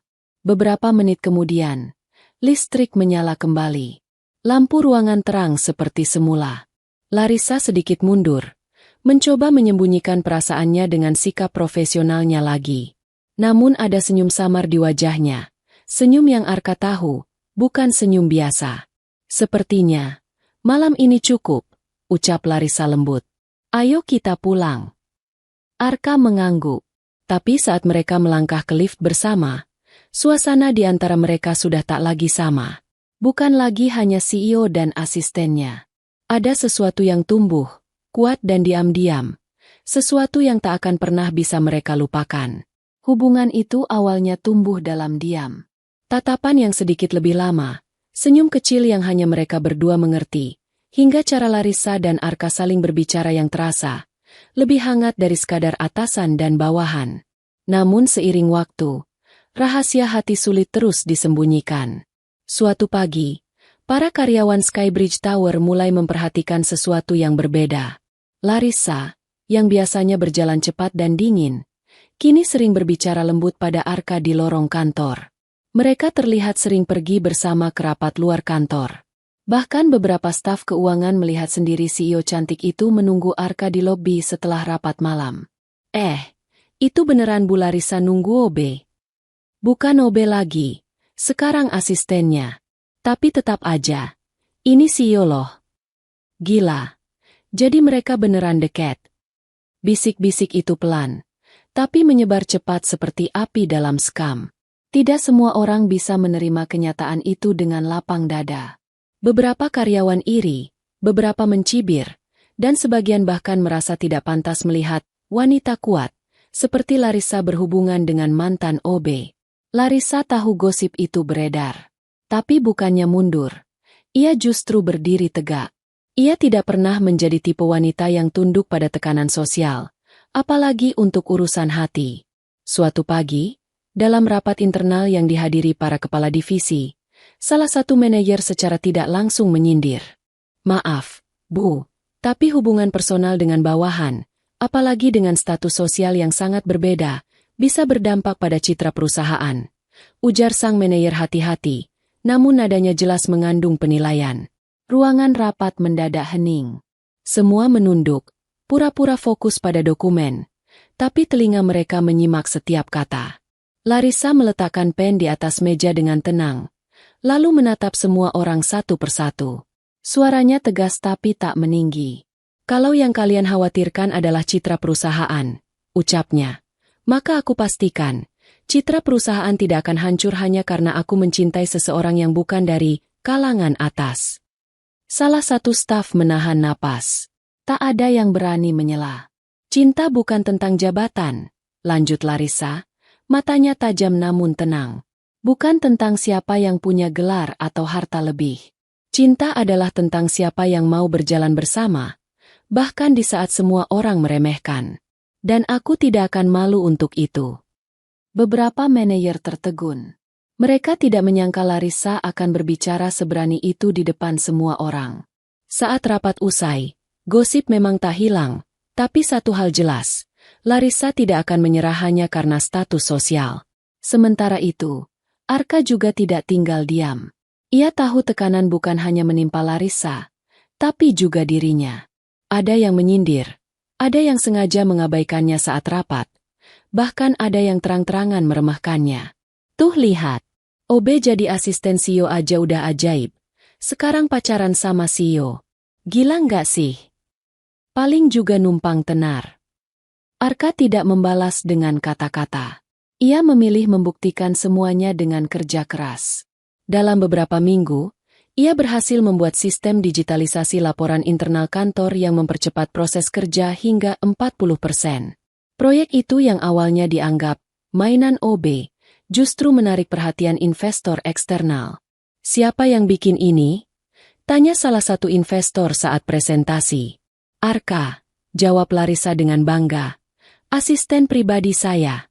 Beberapa menit kemudian, listrik menyala kembali. Lampu ruangan terang seperti semula. Larissa sedikit mundur, mencoba menyembunyikan perasaannya dengan sikap profesionalnya lagi. Namun ada senyum samar di wajahnya. Senyum yang Arka tahu, bukan senyum biasa. Sepertinya, malam ini cukup, ucap Larissa lembut. Ayo kita pulang. Arka mengangguk. Tapi saat mereka melangkah ke lift bersama, suasana di antara mereka sudah tak lagi sama. Bukan lagi hanya CEO dan asistennya. Ada sesuatu yang tumbuh, kuat dan diam-diam. Sesuatu yang tak akan pernah bisa mereka lupakan. Hubungan itu awalnya tumbuh dalam diam. Tatapan yang sedikit lebih lama, senyum kecil yang hanya mereka berdua mengerti, hingga cara Larissa dan Arka saling berbicara yang terasa, lebih hangat dari sekadar atasan dan bawahan. Namun seiring waktu, rahasia hati sulit terus disembunyikan. Suatu pagi, para karyawan Skybridge Tower mulai memperhatikan sesuatu yang berbeda. Larissa, yang biasanya berjalan cepat dan dingin, kini sering berbicara lembut pada Arka di lorong kantor. Mereka terlihat sering pergi bersama ke rapat luar kantor. Bahkan beberapa staf keuangan melihat sendiri CEO cantik itu menunggu Arka di lobi setelah rapat malam. Itu beneran Bu Larissa nunggu OB? Bukan OB lagi, sekarang asistennya. Tapi tetap aja, ini CEO loh. Gila, jadi mereka beneran dekat. Bisik-bisik itu pelan, tapi menyebar cepat seperti api dalam sekam. Tidak semua orang bisa menerima kenyataan itu dengan lapang dada. Beberapa karyawan iri, beberapa mencibir, dan sebagian bahkan merasa tidak pantas melihat wanita kuat seperti Larissa berhubungan dengan mantan OB. Larissa tahu gosip itu beredar. Tapi bukannya mundur. Ia justru berdiri tegak. Ia tidak pernah menjadi tipe wanita yang tunduk pada tekanan sosial, apalagi untuk urusan hati. Suatu pagi, dalam rapat internal yang dihadiri para kepala divisi, salah satu manajer secara tidak langsung menyindir. Maaf, Bu, tapi hubungan personal dengan bawahan, apalagi dengan status sosial yang sangat berbeda, bisa berdampak pada citra perusahaan. Ujar sang manajer hati-hati, namun nadanya jelas mengandung penilaian. Ruangan rapat mendadak hening. Semua menunduk, pura-pura fokus pada dokumen, tapi telinga mereka menyimak setiap kata. Larissa meletakkan pen di atas meja dengan tenang, lalu menatap semua orang satu persatu. Suaranya tegas tapi tak meninggi. Kalau yang kalian khawatirkan adalah citra perusahaan, ucapnya, maka aku pastikan, citra perusahaan tidak akan hancur hanya karena aku mencintai seseorang yang bukan dari kalangan atas. Salah satu staf menahan napas. Tak ada yang berani menyela. Cinta bukan tentang jabatan, lanjut Larissa, matanya tajam namun tenang. Bukan tentang siapa yang punya gelar atau harta lebih. Cinta adalah tentang siapa yang mau berjalan bersama, bahkan di saat semua orang meremehkan. Dan aku tidak akan malu untuk itu. Beberapa manajer tertegun. Mereka tidak menyangka Larissa akan berbicara seberani itu di depan semua orang. Saat rapat usai, gosip memang tak hilang, tapi satu hal jelas, Larissa tidak akan menyerah hanya karena status sosial. Sementara itu, Arka juga tidak tinggal diam. Ia tahu tekanan bukan hanya menimpa Larissa, tapi juga dirinya. Ada yang menyindir, ada yang sengaja mengabaikannya saat rapat, bahkan ada yang terang-terangan meremehkannya. Tuh lihat, OB jadi asisten CEO aja udah ajaib, sekarang pacaran sama CEO. Gila nggak sih? Paling juga numpang tenar. Arka tidak membalas dengan kata-kata. Ia memilih membuktikan semuanya dengan kerja keras. Dalam beberapa minggu, ia berhasil membuat sistem digitalisasi laporan internal kantor yang mempercepat proses kerja hingga 40%. Proyek itu yang awalnya dianggap mainan OB, justru menarik perhatian investor eksternal. Siapa yang bikin ini? Tanya salah satu investor saat presentasi. Arka, jawab Larissa dengan bangga. Asisten pribadi saya.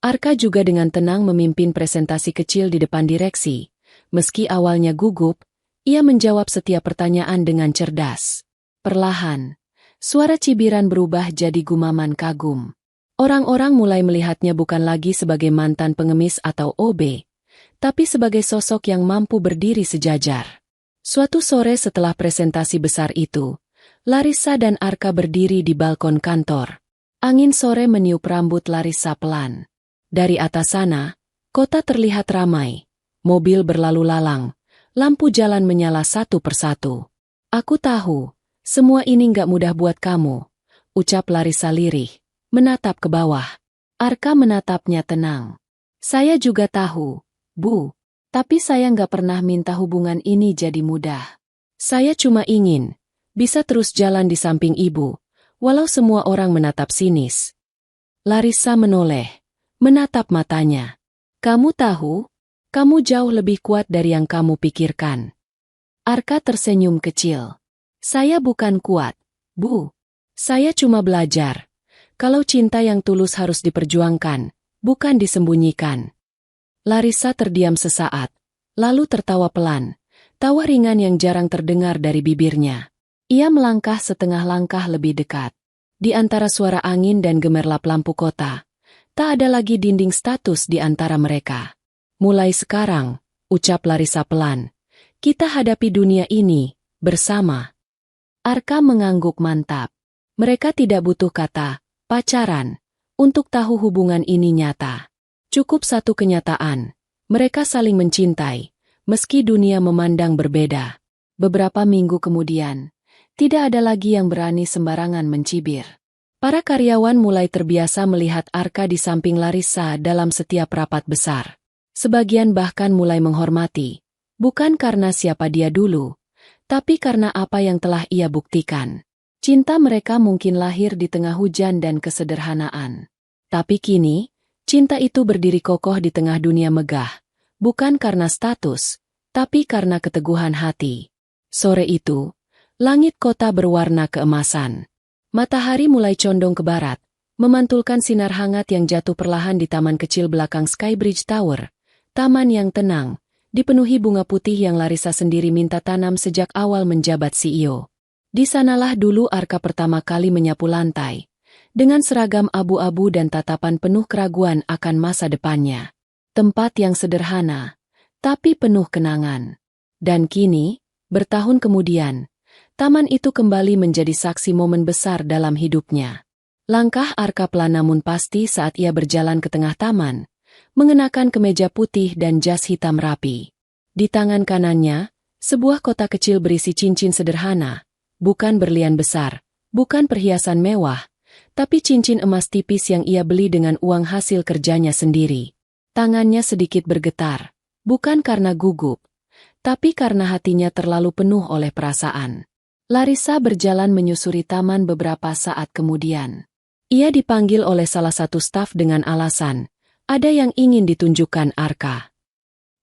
Arka juga dengan tenang memimpin presentasi kecil di depan direksi. Meski awalnya gugup, ia menjawab setiap pertanyaan dengan cerdas. Perlahan, suara cibiran berubah jadi gumaman kagum. Orang-orang mulai melihatnya bukan lagi sebagai mantan pengemis atau OB, tapi sebagai sosok yang mampu berdiri sejajar. Suatu sore setelah presentasi besar itu, Larissa dan Arka berdiri di balkon kantor. Angin sore meniup rambut Larissa pelan. Dari atas sana, kota terlihat ramai. Mobil berlalu lalang, lampu jalan menyala satu persatu. Aku tahu, semua ini nggak mudah buat kamu, ucap Larissa lirih, menatap ke bawah. Arka menatapnya tenang. Saya juga tahu, Bu, tapi saya nggak pernah minta hubungan ini jadi mudah. Saya cuma ingin bisa terus jalan di samping Ibu, walau semua orang menatap sinis. Larissa menoleh, menatap matanya. Kamu tahu? Kamu jauh lebih kuat dari yang kamu pikirkan. Arka tersenyum kecil. Saya bukan kuat, Bu. Saya cuma belajar. Kalau cinta yang tulus harus diperjuangkan, bukan disembunyikan. Larissa terdiam sesaat, lalu tertawa pelan, tawa ringan yang jarang terdengar dari bibirnya. Ia melangkah setengah langkah lebih dekat. Di antara suara angin dan gemerlap lampu kota, tak ada lagi dinding status di antara mereka. Mulai sekarang, ucap Larissa pelan, kita hadapi dunia ini, bersama. Arka mengangguk mantap. Mereka tidak butuh kata, pacaran, untuk tahu hubungan ini nyata. Cukup satu kenyataan, mereka saling mencintai, meski dunia memandang berbeda. Beberapa minggu kemudian, tidak ada lagi yang berani sembarangan mencibir. Para karyawan mulai terbiasa melihat Arka di samping Larissa dalam setiap rapat besar. Sebagian bahkan mulai menghormati, bukan karena siapa dia dulu, tapi karena apa yang telah ia buktikan. Cinta mereka mungkin lahir di tengah hujan dan kesederhanaan. Tapi kini, cinta itu berdiri kokoh di tengah dunia megah, bukan karena status, tapi karena keteguhan hati. Sore itu, langit kota berwarna keemasan. Matahari mulai condong ke barat, memantulkan sinar hangat yang jatuh perlahan di taman kecil belakang Skybridge Tower. Taman yang tenang, dipenuhi bunga putih yang Larissa sendiri minta tanam sejak awal menjabat CEO. Di sanalah dulu Arka pertama kali menyapu lantai, dengan seragam abu-abu dan tatapan penuh keraguan akan masa depannya. Tempat yang sederhana, tapi penuh kenangan. Dan kini, bertahun kemudian, taman itu kembali menjadi saksi momen besar dalam hidupnya. Langkah Arka pelan namun pasti saat ia berjalan ke tengah taman, mengenakan kemeja putih dan jas hitam rapi. Di tangan kanannya, sebuah kotak kecil berisi cincin sederhana, bukan berlian besar, bukan perhiasan mewah, tapi cincin emas tipis yang ia beli dengan uang hasil kerjanya sendiri. Tangannya sedikit bergetar, bukan karena gugup, tapi karena hatinya terlalu penuh oleh perasaan. Larissa berjalan menyusuri taman beberapa saat kemudian. Ia dipanggil oleh salah satu staf dengan alasan, ada yang ingin ditunjukkan Arka.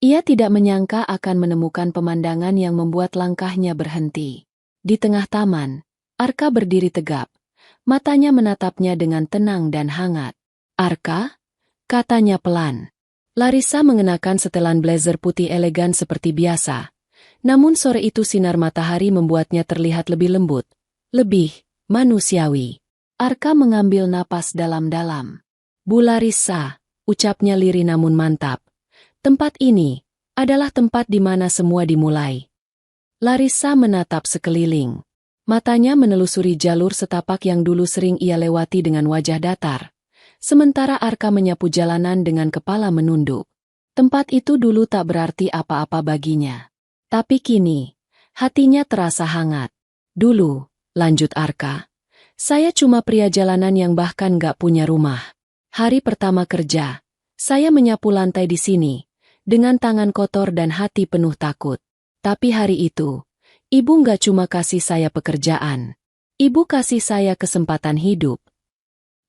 Ia tidak menyangka akan menemukan pemandangan yang membuat langkahnya berhenti. Di tengah taman, Arka berdiri tegap. Matanya menatapnya dengan tenang dan hangat. "Arka?" katanya pelan. Larissa mengenakan setelan blazer putih elegan seperti biasa. Namun sore itu sinar matahari membuatnya terlihat lebih lembut, lebih manusiawi. Arka mengambil napas dalam-dalam. "Bu Larissa," ucapnya lirih namun mantap. "Tempat ini adalah tempat di mana semua dimulai." Larissa menatap sekeliling. Matanya menelusuri jalur setapak yang dulu sering ia lewati dengan wajah datar. Sementara Arka menyapu jalanan dengan kepala menunduk. Tempat itu dulu tak berarti apa-apa baginya. Tapi kini, hatinya terasa hangat. "Dulu," lanjut Arka, "saya cuma pria jalanan yang bahkan gak punya rumah. Hari pertama kerja, saya menyapu lantai di sini, dengan tangan kotor dan hati penuh takut. Tapi hari itu, ibu gak cuma kasih saya pekerjaan. Ibu kasih saya kesempatan hidup."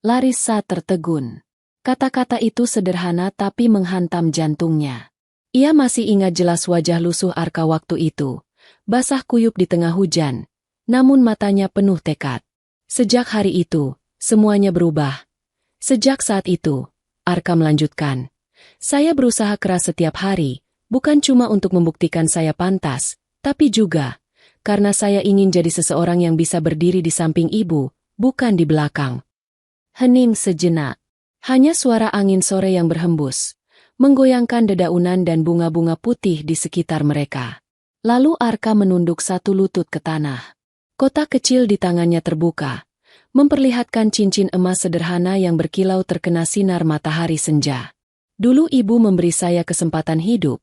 Larissa tertegun. Kata-kata itu sederhana tapi menghantam jantungnya. Ia masih ingat jelas wajah lusuh Arka waktu itu, basah kuyup di tengah hujan, namun matanya penuh tekad. Sejak hari itu, semuanya berubah. Sejak saat itu, Arka melanjutkan, "Saya berusaha keras setiap hari, bukan cuma untuk membuktikan saya pantas, tapi juga karena saya ingin jadi seseorang yang bisa berdiri di samping ibu, bukan di belakang." Hening sejenak. Hanya suara angin sore yang berhembus, menggoyangkan dedaunan dan bunga-bunga putih di sekitar mereka. Lalu Arka menunduk satu lutut ke tanah. Kotak kecil di tangannya terbuka, memperlihatkan cincin emas sederhana yang berkilau terkena sinar matahari senja. "Dulu ibu memberi saya kesempatan hidup,"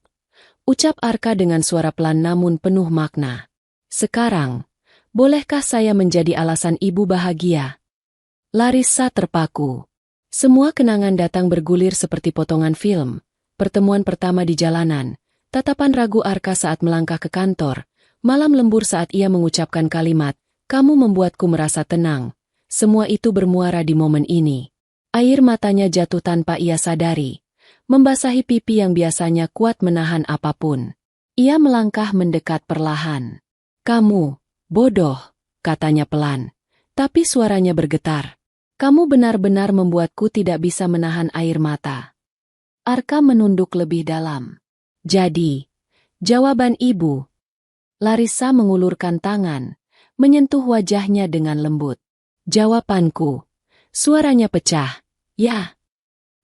ucap Arka dengan suara pelan namun penuh makna. "Sekarang, bolehkah saya menjadi alasan ibu bahagia?" Larissa terpaku. Semua kenangan datang bergulir seperti potongan film. Pertemuan pertama di jalanan, tatapan ragu Arka saat melangkah ke kantor, malam lembur saat ia mengucapkan kalimat, "Kamu membuatku merasa tenang." Semua itu bermuara di momen ini. Air matanya jatuh tanpa ia sadari, membasahi pipi yang biasanya kuat menahan apapun. Ia melangkah mendekat perlahan. "Kamu, bodoh," katanya pelan, tapi suaranya bergetar. "Kamu benar-benar membuatku tidak bisa menahan air mata." Arka menunduk lebih dalam. "Jadi, jawaban ibu?" Larissa mengulurkan tangan, menyentuh wajahnya dengan lembut. "Jawabanku." Suaranya pecah. "Ya."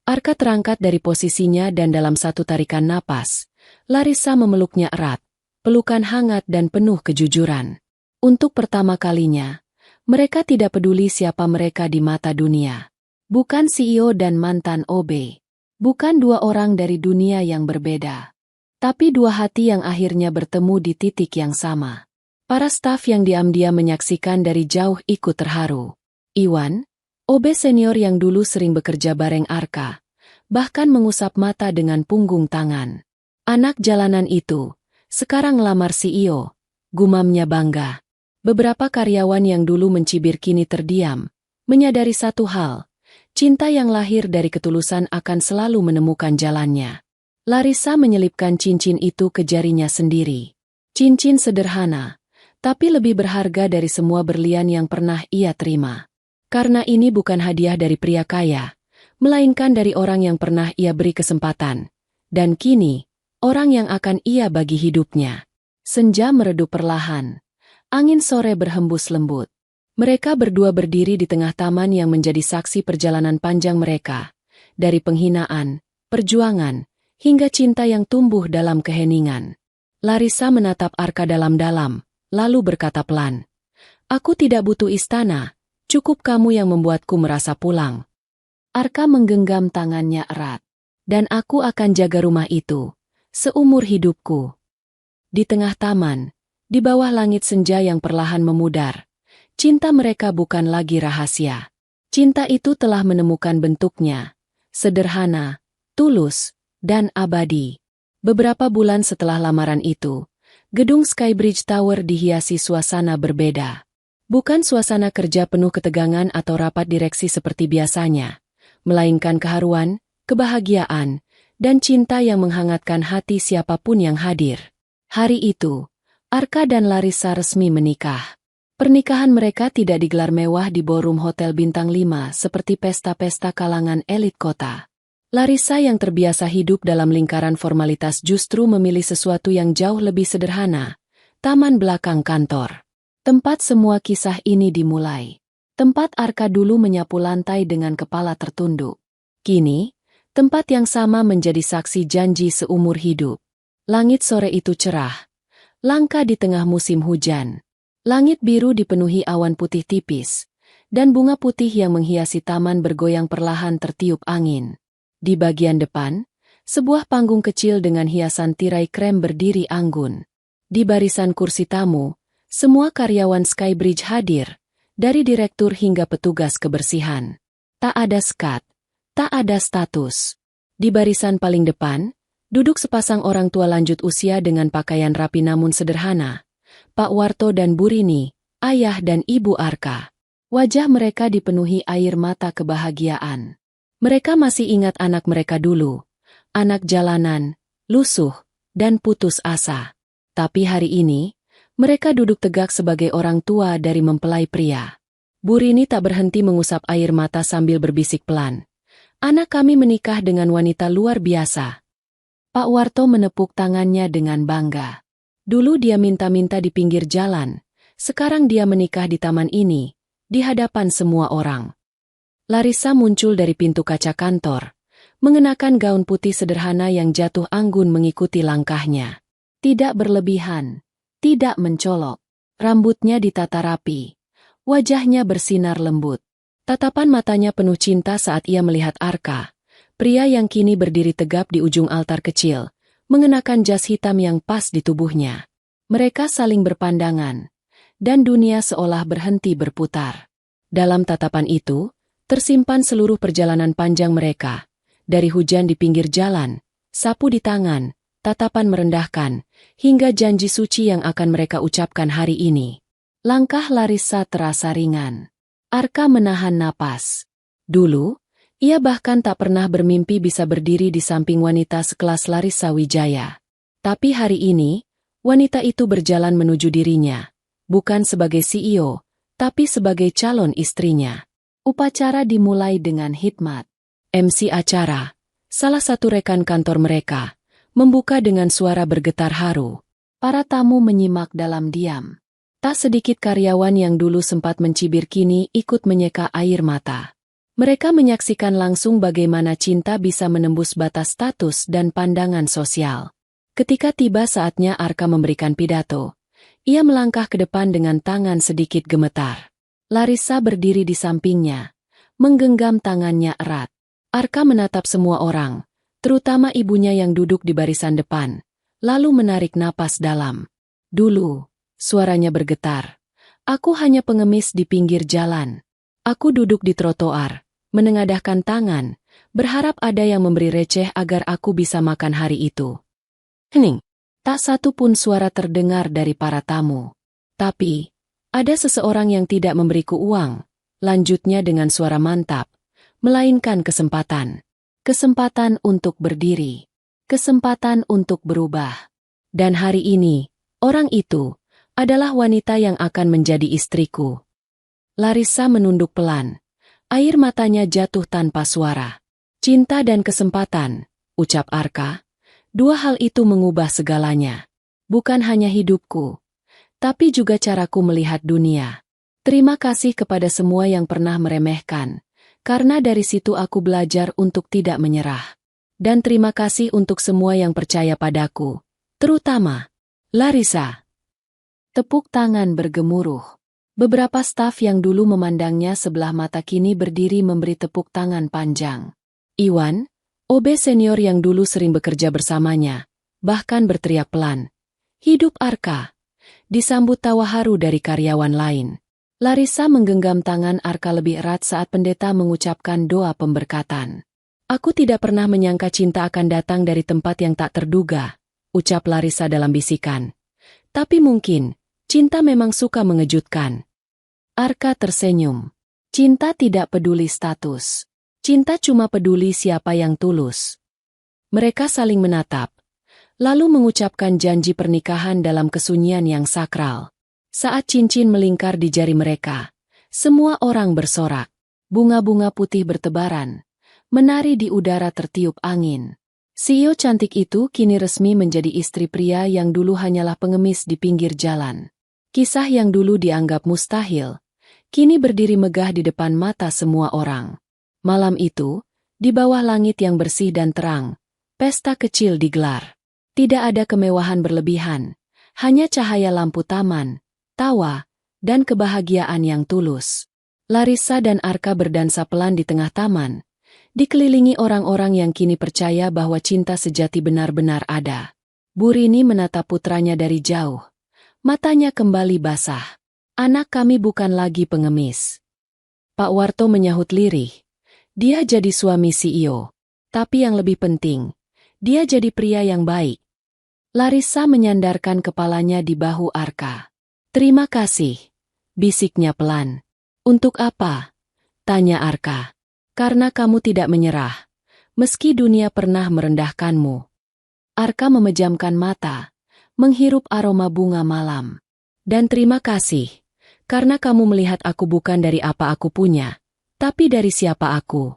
Arka terangkat dari posisinya dan dalam satu tarikan napas, Larissa memeluknya erat, pelukan hangat dan penuh kejujuran. Untuk pertama kalinya, mereka tidak peduli siapa mereka di mata dunia. Bukan CEO dan mantan OB. Bukan dua orang dari dunia yang berbeda. Tapi dua hati yang akhirnya bertemu di titik yang sama. Para staf yang diam-diam menyaksikan dari jauh ikut terharu. Iwan, OB senior yang dulu sering bekerja bareng Arka, bahkan mengusap mata dengan punggung tangan. Anak jalanan itu, sekarang lamar CEO, gumamnya bangga. Beberapa karyawan yang dulu mencibir kini terdiam, menyadari satu hal, cinta yang lahir dari ketulusan akan selalu menemukan jalannya. Larissa menyelipkan cincin itu ke jarinya sendiri. Cincin sederhana, tapi lebih berharga dari semua berlian yang pernah ia terima. Karena ini bukan hadiah dari pria kaya, melainkan dari orang yang pernah ia beri kesempatan. Dan kini, orang yang akan ia bagi hidupnya. Senja meredup perlahan. Angin sore berhembus lembut. Mereka berdua berdiri di tengah taman yang menjadi saksi perjalanan panjang mereka. Dari penghinaan, perjuangan, hingga cinta yang tumbuh dalam keheningan. Larissa menatap Arka dalam-dalam, lalu berkata pelan. Aku tidak butuh istana, cukup kamu yang membuatku merasa pulang. Arka menggenggam tangannya erat. Dan aku akan jaga rumah itu, seumur hidupku. Di tengah taman, di bawah langit senja yang perlahan memudar, cinta mereka bukan lagi rahasia. Cinta itu telah menemukan bentuknya, sederhana, tulus, dan abadi. Beberapa bulan setelah lamaran itu, gedung Skybridge Tower dihiasi suasana berbeda. Bukan suasana kerja penuh ketegangan atau rapat direksi seperti biasanya, melainkan keharuan, kebahagiaan, dan cinta yang menghangatkan hati siapapun yang hadir. Hari itu, Arka dan Larissa resmi menikah. Pernikahan mereka tidak digelar mewah di ballroom hotel bintang 5 seperti pesta-pesta kalangan elit kota. Larissa yang terbiasa hidup dalam lingkaran formalitas justru memilih sesuatu yang jauh lebih sederhana, taman belakang kantor. Tempat semua kisah ini dimulai. Tempat Arka dulu menyapu lantai dengan kepala tertunduk. Kini, tempat yang sama menjadi saksi janji seumur hidup. Langit sore itu cerah. Langka di tengah musim hujan. Langit biru dipenuhi awan putih tipis, dan bunga putih yang menghiasi taman bergoyang perlahan tertiup angin. Di bagian depan, sebuah panggung kecil dengan hiasan tirai krem berdiri anggun. Di barisan kursi tamu, semua karyawan Skybridge hadir, dari direktur hingga petugas kebersihan. Tak ada skat, tak ada status. Di barisan paling depan, duduk sepasang orang tua lanjut usia dengan pakaian rapi namun sederhana. Pak Warto dan Bu Rini, ayah dan ibu Arka. Wajah mereka dipenuhi air mata kebahagiaan. Mereka masih ingat anak mereka dulu. Anak jalanan, lusuh, dan putus asa. Tapi hari ini, mereka duduk tegak sebagai orang tua dari mempelai pria. Bu Rini tak berhenti mengusap air mata sambil berbisik pelan. Anak kami menikah dengan wanita luar biasa. Pak Warto menepuk tangannya dengan bangga. Dulu dia minta-minta di pinggir jalan, sekarang dia menikah di taman ini, di hadapan semua orang. Larissa muncul dari pintu kaca kantor, mengenakan gaun putih sederhana yang jatuh anggun mengikuti langkahnya. Tidak berlebihan, tidak mencolok, rambutnya ditata rapi, wajahnya bersinar lembut. Tatapan matanya penuh cinta saat ia melihat Arka. Pria yang kini berdiri tegap di ujung altar kecil, mengenakan jas hitam yang pas di tubuhnya. Mereka saling berpandangan, dan dunia seolah berhenti berputar. Dalam tatapan itu, tersimpan seluruh perjalanan panjang mereka. Dari hujan di pinggir jalan, sapu di tangan, tatapan merendahkan, hingga janji suci yang akan mereka ucapkan hari ini. Langkah Larissa terasa ringan. Arka menahan napas. Dulu, ia bahkan tak pernah bermimpi bisa berdiri di samping wanita sekelas Larissa Wijaya. Tapi hari ini, wanita itu berjalan menuju dirinya. Bukan sebagai CEO, tapi sebagai calon istrinya. Upacara dimulai dengan hikmat. MC acara, salah satu rekan kantor mereka, membuka dengan suara bergetar haru. Para tamu menyimak dalam diam. Tak sedikit karyawan yang dulu sempat mencibir kini ikut menyeka air mata. Mereka menyaksikan langsung bagaimana cinta bisa menembus batas status dan pandangan sosial. Ketika tiba saatnya Arka memberikan pidato, ia melangkah ke depan dengan tangan sedikit gemetar. Larissa berdiri di sampingnya, menggenggam tangannya erat. Arka menatap semua orang, terutama ibunya yang duduk di barisan depan, lalu menarik napas dalam. Dulu, suaranya bergetar. Aku hanya pengemis di pinggir jalan. Aku duduk di trotoar, menengadahkan tangan, berharap ada yang memberi receh agar aku bisa makan hari itu. Hening. Tak satu pun suara terdengar dari para tamu. Tapi, ada seseorang yang tidak memberiku uang, lanjutnya dengan suara mantap, melainkan kesempatan. Kesempatan untuk berdiri. Kesempatan untuk berubah. Dan hari ini, orang itu adalah wanita yang akan menjadi istriku. Larissa menunduk pelan. Air matanya jatuh tanpa suara. Cinta dan kesempatan, ucap Arka. Dua hal itu mengubah segalanya. Bukan hanya hidupku, tapi juga caraku melihat dunia. Terima kasih kepada semua yang pernah meremehkan, karena dari situ aku belajar untuk tidak menyerah. Dan terima kasih untuk semua yang percaya padaku, terutama Larissa. Tepuk tangan bergemuruh. Beberapa staf yang dulu memandangnya sebelah mata kini berdiri memberi tepuk tangan panjang. Iwan, OB senior yang dulu sering bekerja bersamanya, bahkan berteriak pelan. Hidup Arka! Disambut tawa haru dari karyawan lain. Larissa menggenggam tangan Arka lebih erat saat pendeta mengucapkan doa pemberkatan. Aku tidak pernah menyangka cinta akan datang dari tempat yang tak terduga, ucap Larissa dalam bisikan. Tapi mungkin, cinta memang suka mengejutkan. Arka tersenyum. Cinta tidak peduli status. Cinta cuma peduli siapa yang tulus. Mereka saling menatap, lalu mengucapkan janji pernikahan dalam kesunyian yang sakral. Saat cincin melingkar di jari mereka, semua orang bersorak. Bunga-bunga putih bertebaran, menari di udara tertiup angin. CEO cantik itu kini resmi menjadi istri pria yang dulu hanyalah pengemis di pinggir jalan. Kisah yang dulu dianggap mustahil, kini berdiri megah di depan mata semua orang. Malam itu, di bawah langit yang bersih dan terang, pesta kecil digelar. Tidak ada kemewahan berlebihan, hanya cahaya lampu taman, tawa, dan kebahagiaan yang tulus. Larissa dan Arka berdansa pelan di tengah taman, dikelilingi orang-orang yang kini percaya bahwa cinta sejati benar-benar ada. Bu Rini menatap putranya dari jauh. Matanya kembali basah. Anak kami bukan lagi pengemis. Pak Warto menyahut lirih. Dia jadi suami CEO. Tapi yang lebih penting, dia jadi pria yang baik. Larissa menyandarkan kepalanya di bahu Arka. Terima kasih, bisiknya pelan. Untuk apa? Tanya Arka. Karena kamu tidak menyerah, meski dunia pernah merendahkanmu. Arka memejamkan mata, menghirup aroma bunga malam. Dan terima kasih, karena kamu melihat aku bukan dari apa aku punya, tapi dari siapa aku.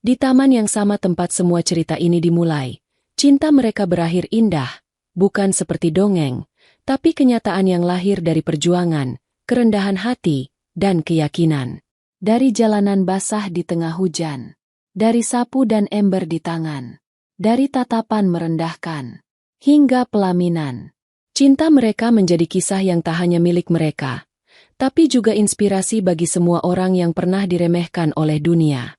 Di taman yang sama tempat semua cerita ini dimulai, cinta mereka berakhir indah, bukan seperti dongeng, tapi kenyataan yang lahir dari perjuangan, kerendahan hati, dan keyakinan. Dari jalanan basah di tengah hujan, dari sapu dan ember di tangan, dari tatapan merendahkan, hingga pelaminan. Cinta mereka menjadi kisah yang tak hanya milik mereka, tapi juga inspirasi bagi semua orang yang pernah diremehkan oleh dunia.